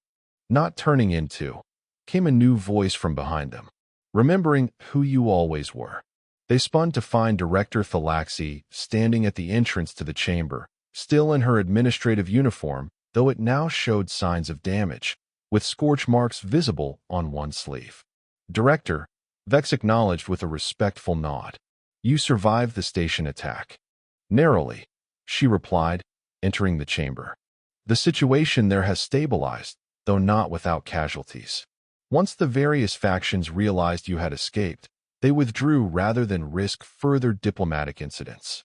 Not turning into, came a new voice from behind them. Remembering who you always were. They spun to find Director Thalaxi standing at the entrance to the chamber, still in her administrative uniform, though it now showed signs of damage, with scorch marks visible on one sleeve. Director, Vex acknowledged with a respectful nod. You survived the station attack. Narrowly, she replied, entering the chamber. The situation there has stabilized, though not without casualties. Once the various factions realized you had escaped, they withdrew rather than risk further diplomatic incidents.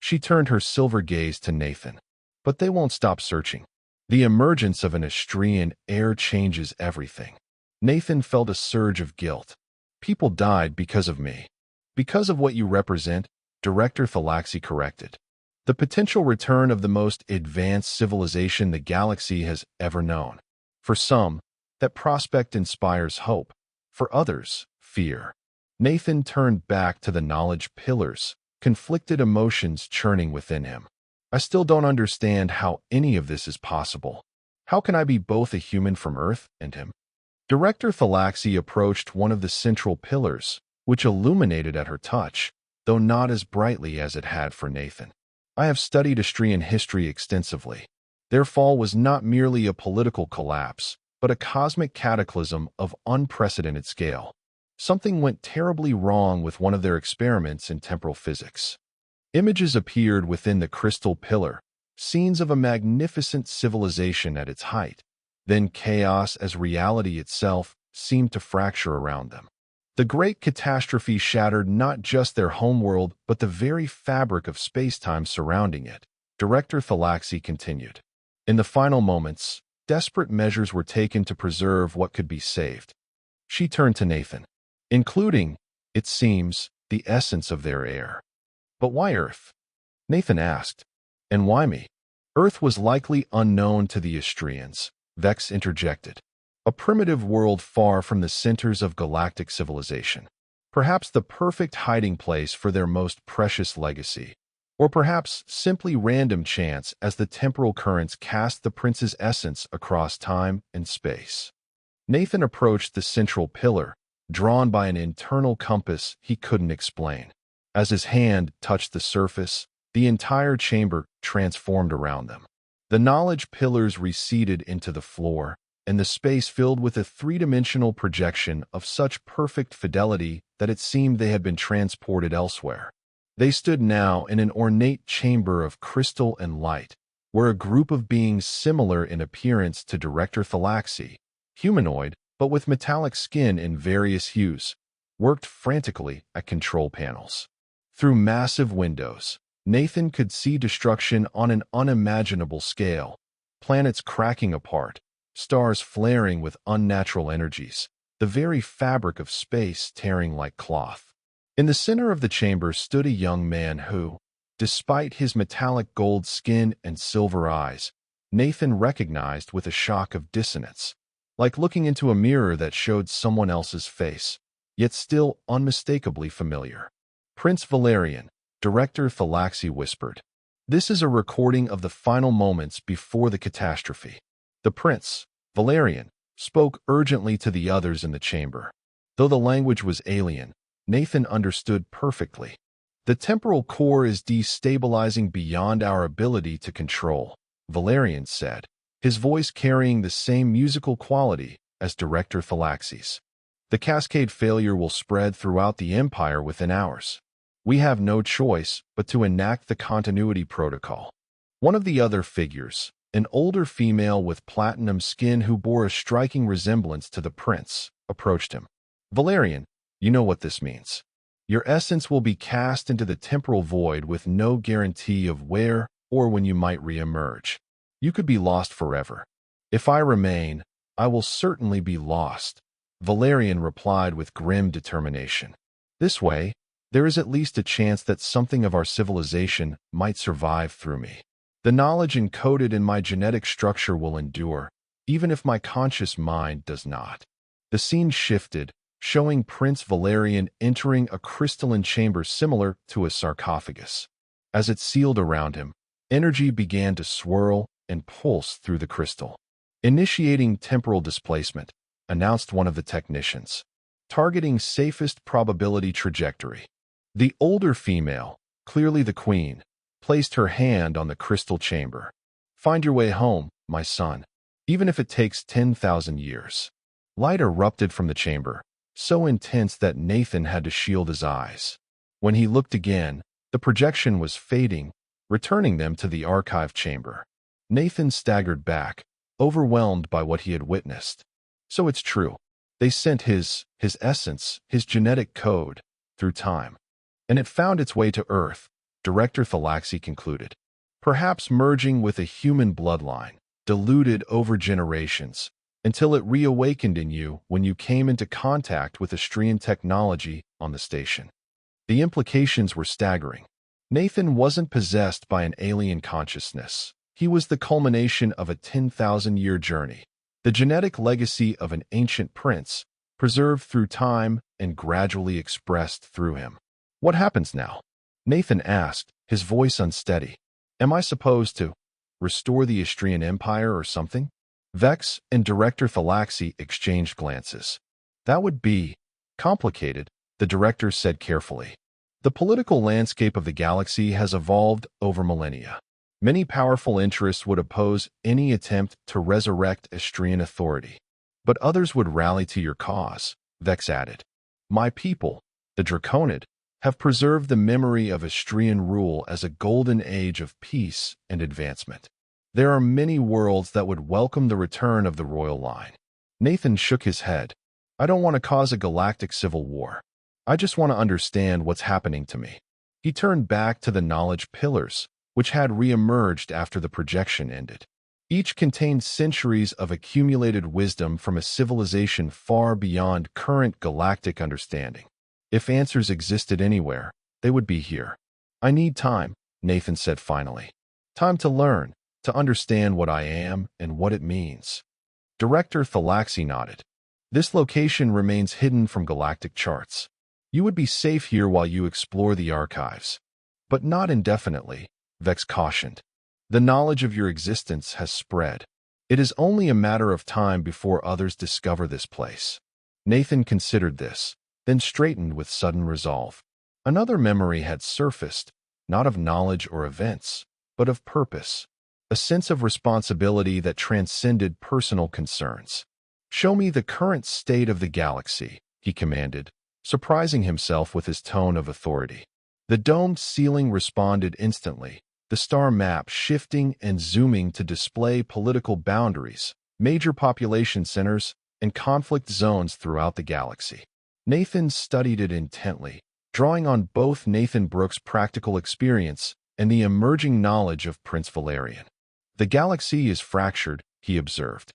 She turned her silver gaze to Nathan. But they won't stop searching. The emergence of an Astrian heir changes everything. Nathan felt a surge of guilt. People died because of me. Because of what you represent, Director Thalaxi corrected. The potential return of the most advanced civilization the galaxy has ever known. For some, that prospect inspires hope. For others, fear. Nathan turned back to the knowledge pillars, conflicted emotions churning within him. I still don't understand how any of this is possible. How can I be both a human from Earth and him? Director Thalaxi approached one of the central pillars, which illuminated at her touch, though not as brightly as it had for Nathan. I have studied Astrian history extensively. Their fall was not merely a political collapse, but a cosmic cataclysm of unprecedented scale. Something went terribly wrong with one of their experiments in temporal physics. Images appeared within the crystal pillar, scenes of a magnificent civilization at its height. Then chaos as reality itself seemed to fracture around them. The great catastrophe shattered not just their homeworld but the very fabric of space-time surrounding it, Director Thalaxi continued. In the final moments, desperate measures were taken to preserve what could be saved. She turned to Nathan. Including, it seems, the essence of their heir. But why Earth? Nathan asked. And why me? Earth was likely unknown to the Astrians, Vex interjected. A primitive world far from the centers of galactic civilization. Perhaps the perfect hiding place for their most precious legacy. Or perhaps simply random chance as the temporal currents cast the prince's essence across time and space. Nathan approached the central pillar, drawn by an internal compass he couldn't explain. As his hand touched the surface, the entire chamber transformed around them. The knowledge pillars receded into the floor, and the space filled with a three-dimensional projection of such perfect fidelity that it seemed they had been transported elsewhere. They stood now in an ornate chamber of crystal and light, where a group of beings similar in appearance to Director Thalaxi, humanoid, but with metallic skin in various hues, worked frantically at control panels. Through massive windows, Nathan could see destruction on an unimaginable scale, planets cracking apart, stars flaring with unnatural energies, the very fabric of space tearing like cloth. In the center of the chamber stood a young man who, Despite his metallic gold skin and silver eyes, Nathan recognized with a shock of dissonance, like looking into a mirror that showed someone else's face, yet still unmistakably familiar. Prince Valerian, Director Thalaxi whispered. This is a recording of the final moments before the catastrophe. The prince, Valerian, spoke urgently to the others in the chamber. Though the language was alien, Nathan understood perfectly. The temporal core is destabilizing beyond our ability to control, Valerian said, his voice carrying the same musical quality as Director Thalaxi's. The cascade failure will spread throughout the Empire within hours. We have no choice but to enact the continuity protocol. One of the other figures, an older female with platinum skin who bore a striking resemblance to the prince, approached him. Valerian, you know what this means. Your essence will be cast into the temporal void with no guarantee of where or when you might re-emerge. You could be lost forever. If I remain, I will certainly be lost, Valerian replied with grim determination. This way, there is at least a chance that something of our civilization might survive through me. The knowledge encoded in my genetic structure will endure, even if my conscious mind does not. The scene shifted, showing Prince Valerian entering a crystalline chamber similar to a sarcophagus. As it sealed around him, energy began to swirl and pulse through the crystal. Initiating temporal displacement, announced one of the technicians. Targeting safest probability trajectory. The older female, clearly the queen, placed her hand on the crystal chamber. Find your way home, my son, even if it takes 10,000 years. Light erupted from the chamber, so intense that Nathan had to shield his eyes. When he looked again, the projection was fading, returning them to the archive chamber. Nathan staggered back, overwhelmed by what he had witnessed. So it's true. They sent his essence, his genetic code, through time. And it found its way to Earth, Director Thalaxi concluded. Perhaps merging with a human bloodline, diluted over generations, until it reawakened in you when you came into contact with Astrian technology on the station. The implications were staggering. Nathan wasn't possessed by an alien consciousness. He was the culmination of a 10,000-year journey, the genetic legacy of an ancient prince, preserved through time and gradually expressed through him. What happens now? Nathan asked, his voice unsteady. Am I supposed to restore the Astrian Empire or something? Vex and Director Thalaxi exchanged glances. That would be complicated, the director said carefully. The political landscape of the galaxy has evolved over millennia. Many powerful interests would oppose any attempt to resurrect Astrian authority. But others would rally to your cause, Vex added. My people, the Draconid, have preserved the memory of Astrian rule as a golden age of peace and advancement. There are many worlds that would welcome the return of the royal line. Nathan shook his head. I don't want to cause a galactic civil war. I just want to understand what's happening to me. He turned back to the knowledge pillars, which had re-emerged after the projection ended. Each contained centuries of accumulated wisdom from a civilization far beyond current galactic understanding. If answers existed anywhere, they would be here. I need time, Nathan said finally. Time to learn, to understand what I am and what it means. Director Thalaxi nodded. This location remains hidden from galactic charts. You would be safe here while you explore the archives. But not indefinitely, Vex cautioned. The knowledge of your existence has spread. It is only a matter of time before others discover this place. Nathan considered this, then straightened with sudden resolve. Another memory had surfaced, not of knowledge or events, but of purpose. A sense of responsibility that transcended personal concerns. Show me the current state of the galaxy, he commanded, surprising himself with his tone of authority. The domed ceiling responded instantly, the star map shifting and zooming to display political boundaries, major population centers, and conflict zones throughout the galaxy. Nathan studied it intently, drawing on both Nathan Brooks' practical experience and the emerging knowledge of Prince Valerian. The galaxy is fractured, he observed.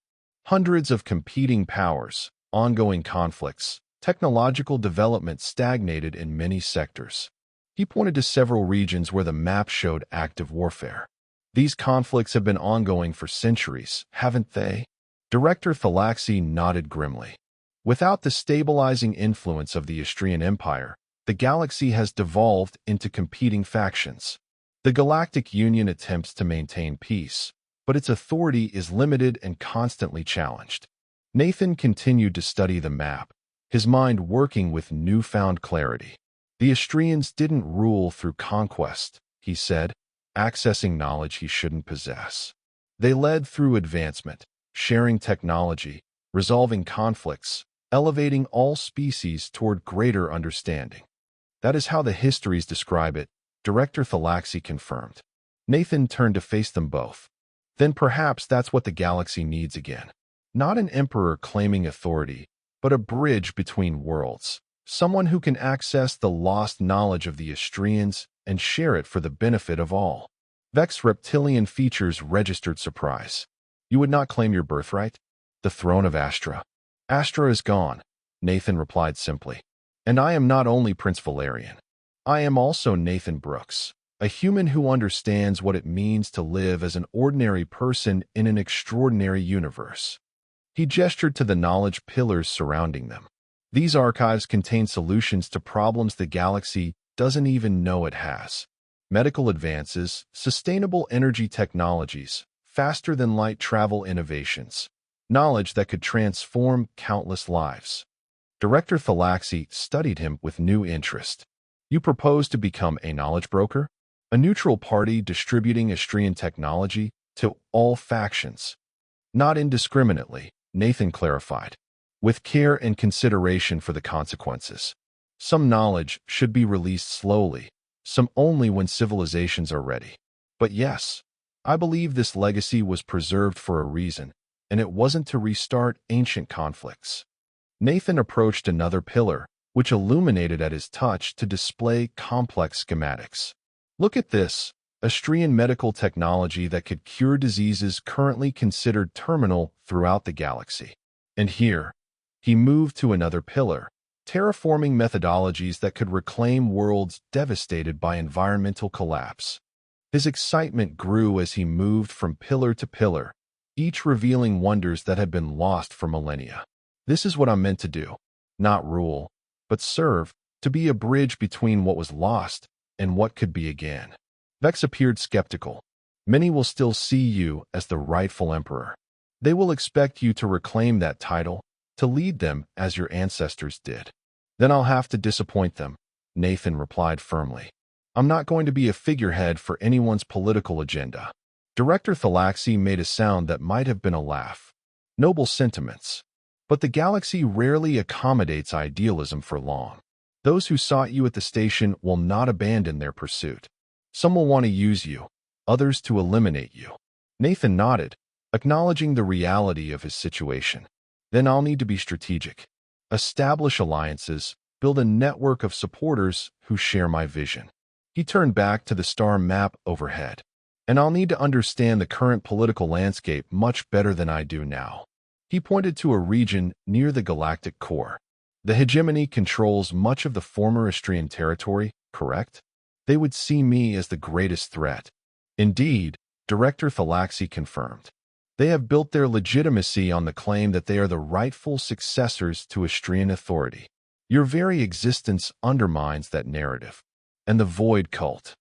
Hundreds of competing powers, ongoing conflicts, technological development stagnated in many sectors. He pointed to several regions where the map showed active warfare. These conflicts have been ongoing for centuries, haven't they? Director Thalaxi nodded grimly. Without the stabilizing influence of the Istrian Empire, the galaxy has devolved into competing factions. The Galactic Union attempts to maintain peace, but its authority is limited and constantly challenged. Nathan continued to study the map, his mind working with newfound clarity. The Istrians didn't rule through conquest, he said, accessing knowledge he shouldn't possess. They led through advancement, sharing technology, resolving conflicts, elevating all species toward greater understanding. That is how the histories describe it, Director Thalaxi confirmed. Nathan turned to face them both. Then perhaps that's what the galaxy needs again. Not an emperor claiming authority, but a bridge between worlds. Someone who can access the lost knowledge of the Istrians and share it for the benefit of all. Vex's reptilian features registered surprise. You would not claim your birthright? The throne of Astra. Astra is gone, Nathan replied simply. And I am not only Prince Valerian. I am also Nathan Brooks, a human who understands what it means to live as an ordinary person in an extraordinary universe. He gestured to the knowledge pillars surrounding them. These archives contain solutions to problems the galaxy doesn't even know it has. Medical advances, sustainable energy technologies, faster-than-light travel innovations, knowledge that could transform countless lives. Director Thalaxi studied him with new interest. You propose to become a knowledge broker? A neutral party distributing Istrian technology to all factions? Not indiscriminately, Nathan clarified. With care and consideration for the consequences. Some knowledge should be released slowly, some only when civilizations are ready. But yes, I believe this legacy was preserved for a reason, and it wasn't to restart ancient conflicts. Nathan approached another pillar, which illuminated at his touch to display complex schematics. Look at this, Istrian medical technology that could cure diseases currently considered terminal throughout the galaxy. And here, he moved to another pillar, terraforming methodologies that could reclaim worlds devastated by environmental collapse. His excitement grew as he moved from pillar to pillar, each revealing wonders that had been lost for millennia. This is what I'm meant to do. Not rule, but serve, to be a bridge between what was lost and what could be again. Vex appeared skeptical. Many will still see you as the rightful emperor. They will expect you to reclaim that title, to lead them as your ancestors did. Then I'll have to disappoint them, Nathan replied firmly. I'm not going to be a figurehead for anyone's political agenda. Director Thalaxi made a sound that might have been a laugh. Noble sentiments. But the galaxy rarely accommodates idealism for long. Those who sought you at the station will not abandon their pursuit. Some will want to use you, others to eliminate you. Nathan nodded, acknowledging the reality of his situation. Then I'll need to be strategic. Establish alliances, build a network of supporters who share my vision. He turned back to the star map overhead. And I'll need to understand the current political landscape much better than I do now. He pointed to a region near the galactic core. The hegemony controls much of the former Istrian territory, correct? They would see me as the greatest threat. Indeed, Director Thalaxi confirmed. They have built their legitimacy on the claim that they are the rightful successors to Istrian authority. Your very existence undermines that narrative. And the Void Cult?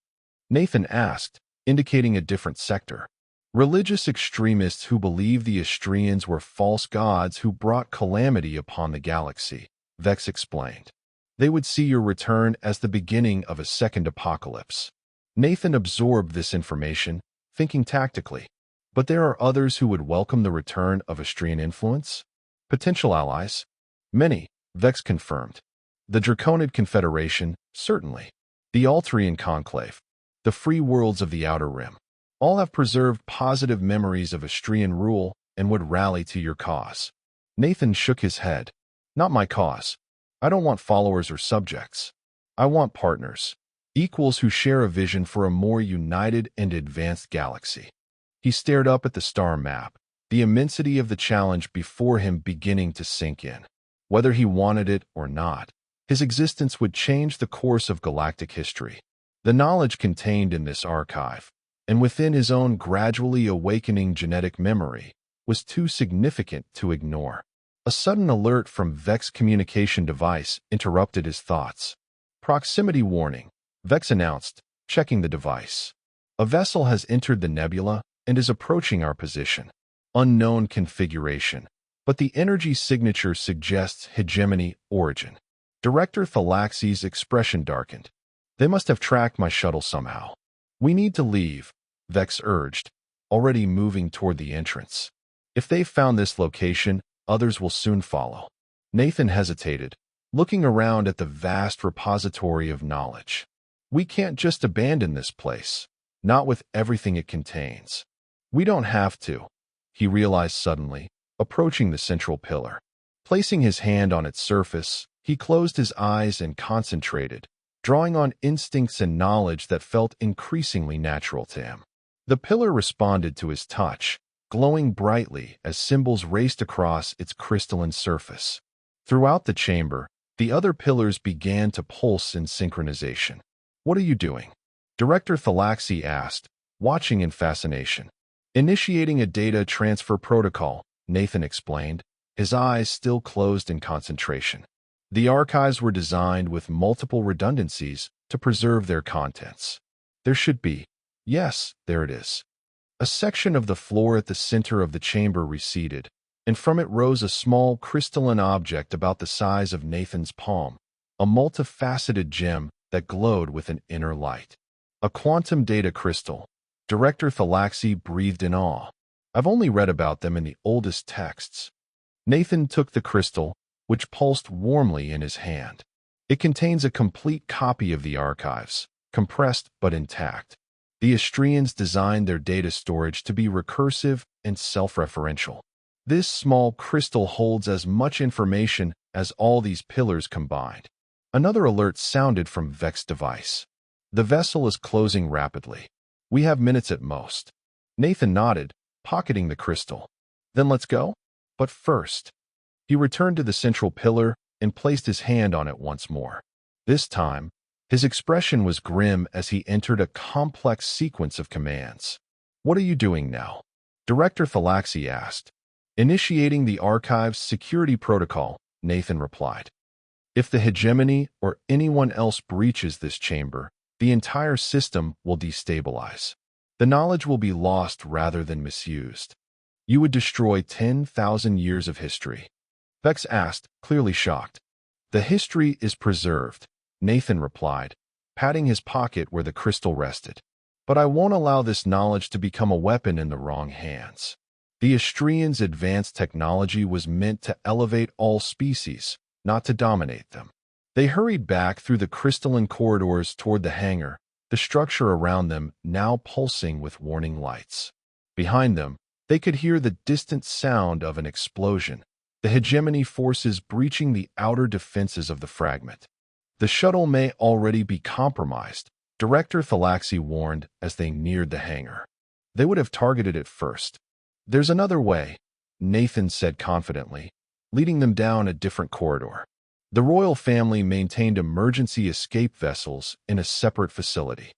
Nathan asked, indicating a different sector. Religious extremists who believe the Istrians were false gods who brought calamity upon the galaxy, Vex explained. They would see your return as the beginning of a second apocalypse. Nathan absorbed this information, thinking tactically. But there are others who would welcome the return of Istrian influence? Potential allies? Many, Vex confirmed. The Draconid Confederation, certainly. The Alterian Conclave. The free worlds of the Outer Rim. All have preserved positive memories of Istrian rule and would rally to your cause. Nathan shook his head. Not my cause. I don't want followers or subjects. I want partners. Equals who share a vision for a more united and advanced galaxy. He stared up at the star map, the immensity of the challenge before him beginning to sink in. Whether he wanted it or not, his existence would change the course of galactic history. The knowledge contained in this archive, and within his own gradually awakening genetic memory, was too significant to ignore. A sudden alert from Vex's communication device interrupted his thoughts. Proximity warning, Vex announced, checking the device. A vessel has entered the nebula and is approaching our position. Unknown configuration, but the energy signature suggests hegemony origin. Director Thalaxi's expression darkened. They must have tracked my shuttle somehow. We need to leave, Vex urged, already moving toward the entrance. If they've found this location, others will soon follow. Nathan hesitated, looking around at the vast repository of knowledge. We can't just abandon this place, not with everything it contains. We don't have to, he realized suddenly, approaching the central pillar. Placing his hand on its surface, he closed his eyes and concentrated, drawing on instincts and knowledge that felt increasingly natural to him. The pillar responded to his touch, glowing brightly as symbols raced across its crystalline surface. Throughout the chamber, the other pillars began to pulse in synchronization. What are you doing? Director Thalaxi asked, watching in fascination. Initiating a data transfer protocol, Nathan explained, his eyes still closed in concentration. The archives were designed with multiple redundancies to preserve their contents. There should be. Yes, there it is. A section of the floor at the center of the chamber receded, and from it rose a small crystalline object about the size of Nathan's palm, a multifaceted gem that glowed with an inner light. A quantum data crystal. Director Thalaxi breathed in awe. I've only read about them in the oldest texts. Nathan took the crystal, which pulsed warmly in his hand. It contains a complete copy of the archives, compressed but intact. The Astrians designed their data storage to be recursive and self-referential. This small crystal holds as much information as all these pillars combined. Another alert sounded from Vex's device. The vessel is closing rapidly. We have minutes at most. Nathan nodded, pocketing the crystal. Then let's go? But first. He returned to the central pillar and placed his hand on it once more. This time, his expression was grim as he entered a complex sequence of commands. What are you doing now? Director Thalaxi asked. Initiating the archive's security protocol, Nathan replied. If the hegemony or anyone else breaches this chamber, the entire system will destabilize. The knowledge will be lost rather than misused. You would destroy 10,000 years of history. Vex asked, clearly shocked. The history is preserved, Nathan replied, patting his pocket where the crystal rested. But I won't allow this knowledge to become a weapon in the wrong hands. The Astrians' advanced technology was meant to elevate all species, not to dominate them. They hurried back through the crystalline corridors toward the hangar, the structure around them now pulsing with warning lights. Behind them, they could hear the distant sound of an explosion, the hegemony forces breaching the outer defenses of the fragment. The shuttle may already be compromised, Director Thalaxi warned as they neared the hangar. They would have targeted it first. There's another way, Nathan said confidently, leading them down a different corridor. The royal family maintained emergency escape vessels in a separate facility.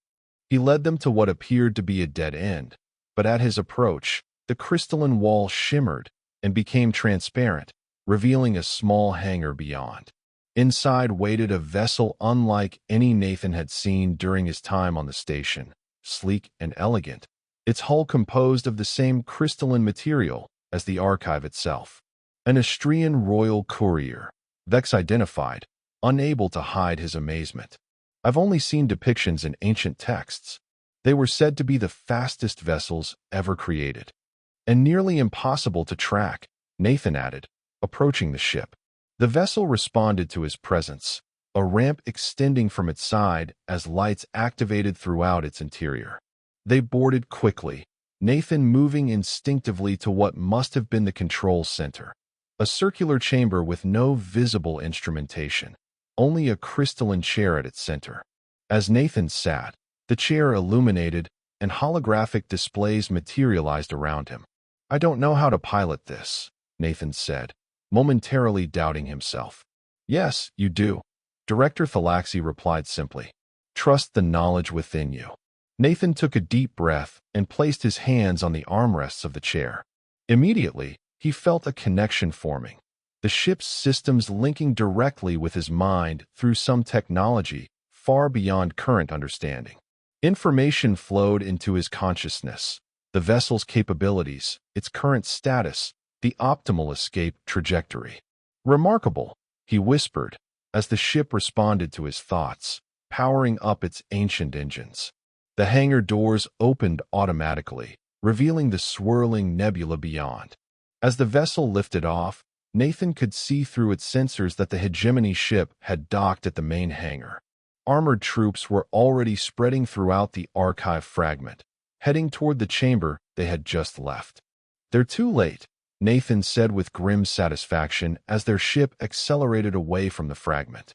He led them to what appeared to be a dead end, but at his approach, the crystalline wall shimmered and became transparent, revealing a small hangar beyond. Inside waited a vessel unlike any Nathan had seen during his time on the station, sleek and elegant, its hull composed of the same crystalline material as the archive itself. An Astrian royal courier, Vex identified, unable to hide his amazement. I've only seen depictions in ancient texts. They were said to be the fastest vessels ever created. And nearly impossible to track, Nathan added, approaching the ship. The vessel responded to his presence, a ramp extending from its side as lights activated throughout its interior. They boarded quickly, Nathan moving instinctively to what must have been the control center. A circular chamber with no visible instrumentation, only a crystalline chair at its center. As Nathan sat, the chair illuminated and holographic displays materialized around him. I don't know how to pilot this, Nathan said, momentarily doubting himself. Yes, you do. Director Thalaxi replied simply, "Trust the knowledge within you." Nathan took a deep breath and placed his hands on the armrests of the chair. Immediately, he felt a connection forming, the ship's systems linking directly with his mind through some technology far beyond current understanding. Information flowed into his consciousness, the vessel's capabilities, its current status, the optimal escape trajectory. "Remarkable," he whispered, as the ship responded to his thoughts, powering up its ancient engines. The hangar doors opened automatically, revealing the swirling nebula beyond. As the vessel lifted off, Nathan could see through its sensors that the hegemony ship had docked at the main hangar. Armored troops were already spreading throughout the archive fragment, heading toward the chamber they had just left. "They're too late," Nathan said with grim satisfaction as their ship accelerated away from the fragment.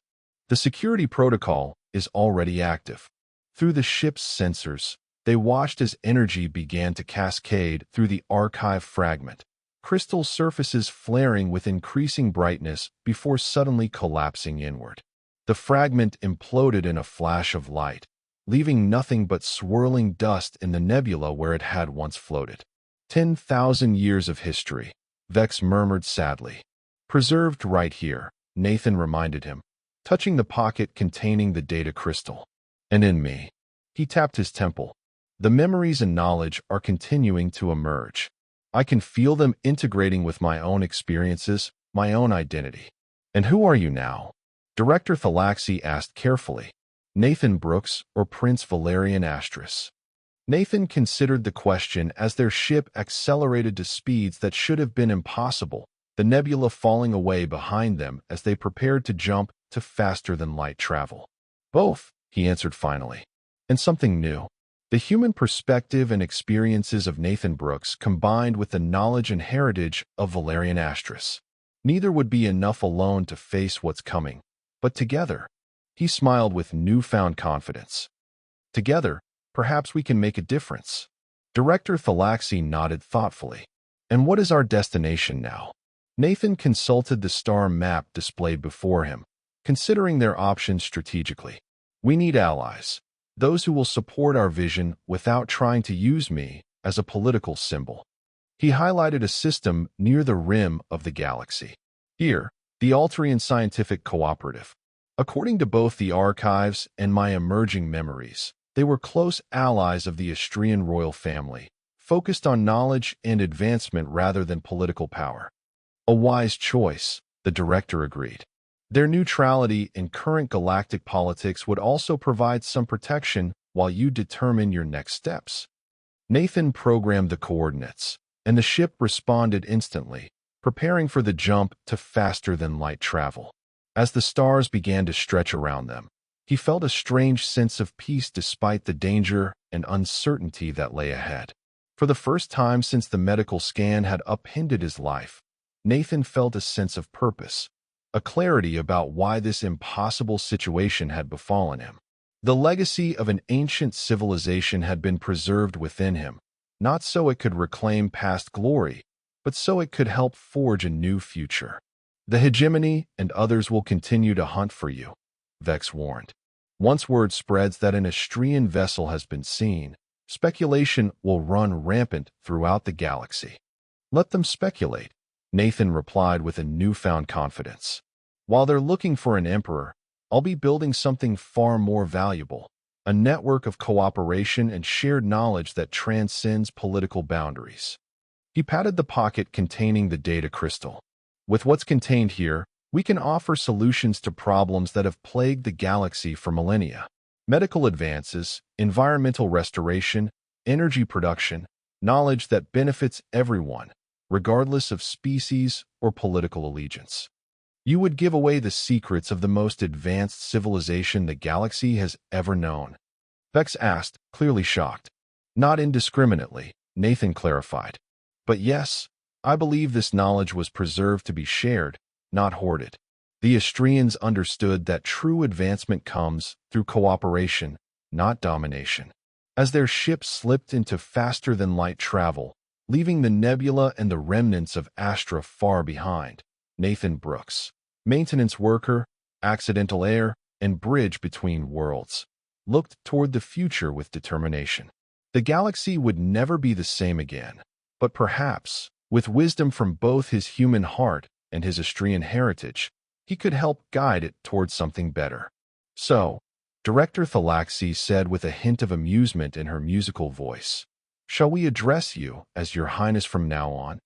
"The security protocol is already active." Through the ship's sensors, they watched as energy began to cascade through the archive fragment, crystal surfaces flaring with increasing brightness before suddenly collapsing inward. The fragment imploded in a flash of light, leaving nothing but swirling dust in the nebula where it had once floated. 10,000 years of history, Vex murmured sadly. "Preserved right here," Nathan reminded him, touching the pocket containing the data crystal. "And in me." He tapped his temple. "The memories and knowledge are continuing to emerge. I can feel them integrating with my own experiences, my own identity." "And who are you now?" Director Thalaxi asked carefully. "Nathan Brooks or Prince Valerian Astris?" Nathan considered the question as their ship accelerated to speeds that should have been impossible, the nebula falling away behind them as they prepared to jump to faster-than-light travel. "Both," he answered finally. "And something new. The human perspective and experiences of Nathan Brooks combined with the knowledge and heritage of Valerian Astris. Neither would be enough alone to face what's coming, but together," he smiled with newfound confidence. "Together, perhaps we can make a difference." Director Thalaxi nodded thoughtfully. "And what is our destination now?" Nathan consulted the star map displayed before him, considering their options strategically. "We need allies. Those who will support our vision without trying to use me as a political symbol." He highlighted a system near the rim of the galaxy. "Here, the Alterian Scientific Cooperative. According to both the archives and my emerging memories, they were close allies of the Astrian royal family, focused on knowledge and advancement rather than political power." "A wise choice," the director agreed. "Their neutrality in current galactic politics would also provide some protection while you determine your next steps." Nathan programmed the coordinates, and the ship responded instantly, preparing for the jump to faster-than-light travel. As the stars began to stretch around them, he felt a strange sense of peace despite the danger and uncertainty that lay ahead. For the first time since the medical scan had upended his life, Nathan felt a sense of purpose, a clarity about why this impossible situation had befallen him. The legacy of an ancient civilization had been preserved within him, not so it could reclaim past glory, but so it could help forge a new future. "The hegemony and others will continue to hunt for you," Vex warned. "Once word spreads that an Astrian vessel has been seen, speculation will run rampant throughout the galaxy." "Let them speculate," Nathan replied with a newfound confidence. "While they're looking for an emperor, I'll be building something far more valuable, a network of cooperation and shared knowledge that transcends political boundaries." He patted the pocket containing the data crystal. "With what's contained here, we can offer solutions to problems that have plagued the galaxy for millennia. Medical advances, environmental restoration, energy production, knowledge that benefits everyone, regardless of species or political allegiance. You would give away the secrets of the most advanced civilization the galaxy has ever known?" Vex asked, clearly shocked. "Not indiscriminately," Nathan clarified. "But yes, I believe this knowledge was preserved to be shared, not hoarded." The Astrians understood that true advancement comes through cooperation, not domination. As their ship slipped into faster-than-light travel, leaving the nebula and the remnants of Astra far behind, Nathan Brooks, maintenance worker, accidental air, and bridge between worlds, looked toward the future with determination. The galaxy would never be the same again, but perhaps, with wisdom from both his human heart and his Astrian heritage, he could help guide it toward something better. So, Director Thalaxi said with a hint of amusement in her musical voice, "Shall we address you as Your Highness from now on?"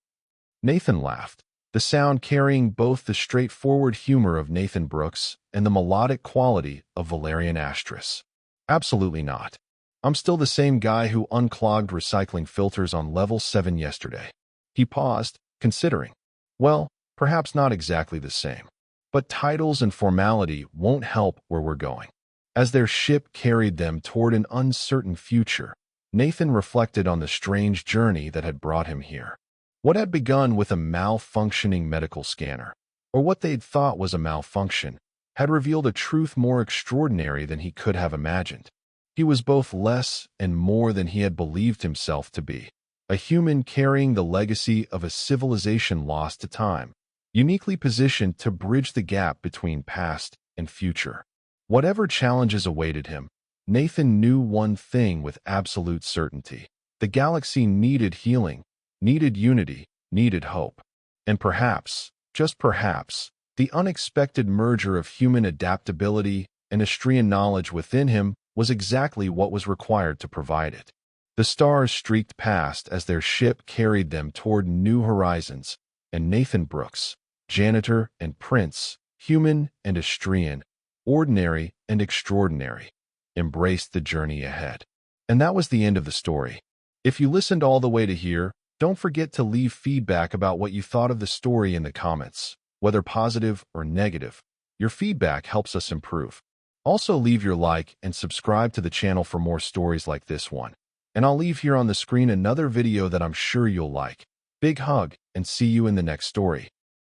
Nathan laughed, the sound carrying both the straightforward humor of Nathan Brooks and the melodic quality of Valerian Astris. "Absolutely not. I'm still the same guy who unclogged recycling filters on level 7 yesterday." He paused, considering. Well, perhaps not exactly the same. But titles and formality won't help where we're going. As their ship carried them toward an uncertain future, Nathan reflected on the strange journey that had brought him here. What had begun with a malfunctioning medical scanner, or what they'd thought was a malfunction, had revealed a truth more extraordinary than he could have imagined. He was both less and more than he had believed himself to be. A human carrying the legacy of a civilization lost to time, uniquely positioned to bridge the gap between past and future. Whatever challenges awaited him, Nathan knew one thing with absolute certainty. The galaxy needed healing, needed unity, needed hope. And perhaps, just perhaps, the unexpected merger of human adaptability and Astrian knowledge within him was exactly what was required to provide it. The stars streaked past as their ship carried them toward new horizons, and Nathan Brooks, janitor and prince, human and Astrian, ordinary and extraordinary, embraced the journey ahead. And that was the end of the story. If you listened all the way to here, don't forget to leave feedback about what you thought of the story in the comments, whether positive or negative. Your feedback helps us improve. Also, leave your like and subscribe to the channel for more stories like this one. And I'll leave here on the screen another video that I'm sure you'll like. Big hug, and see you in the next story.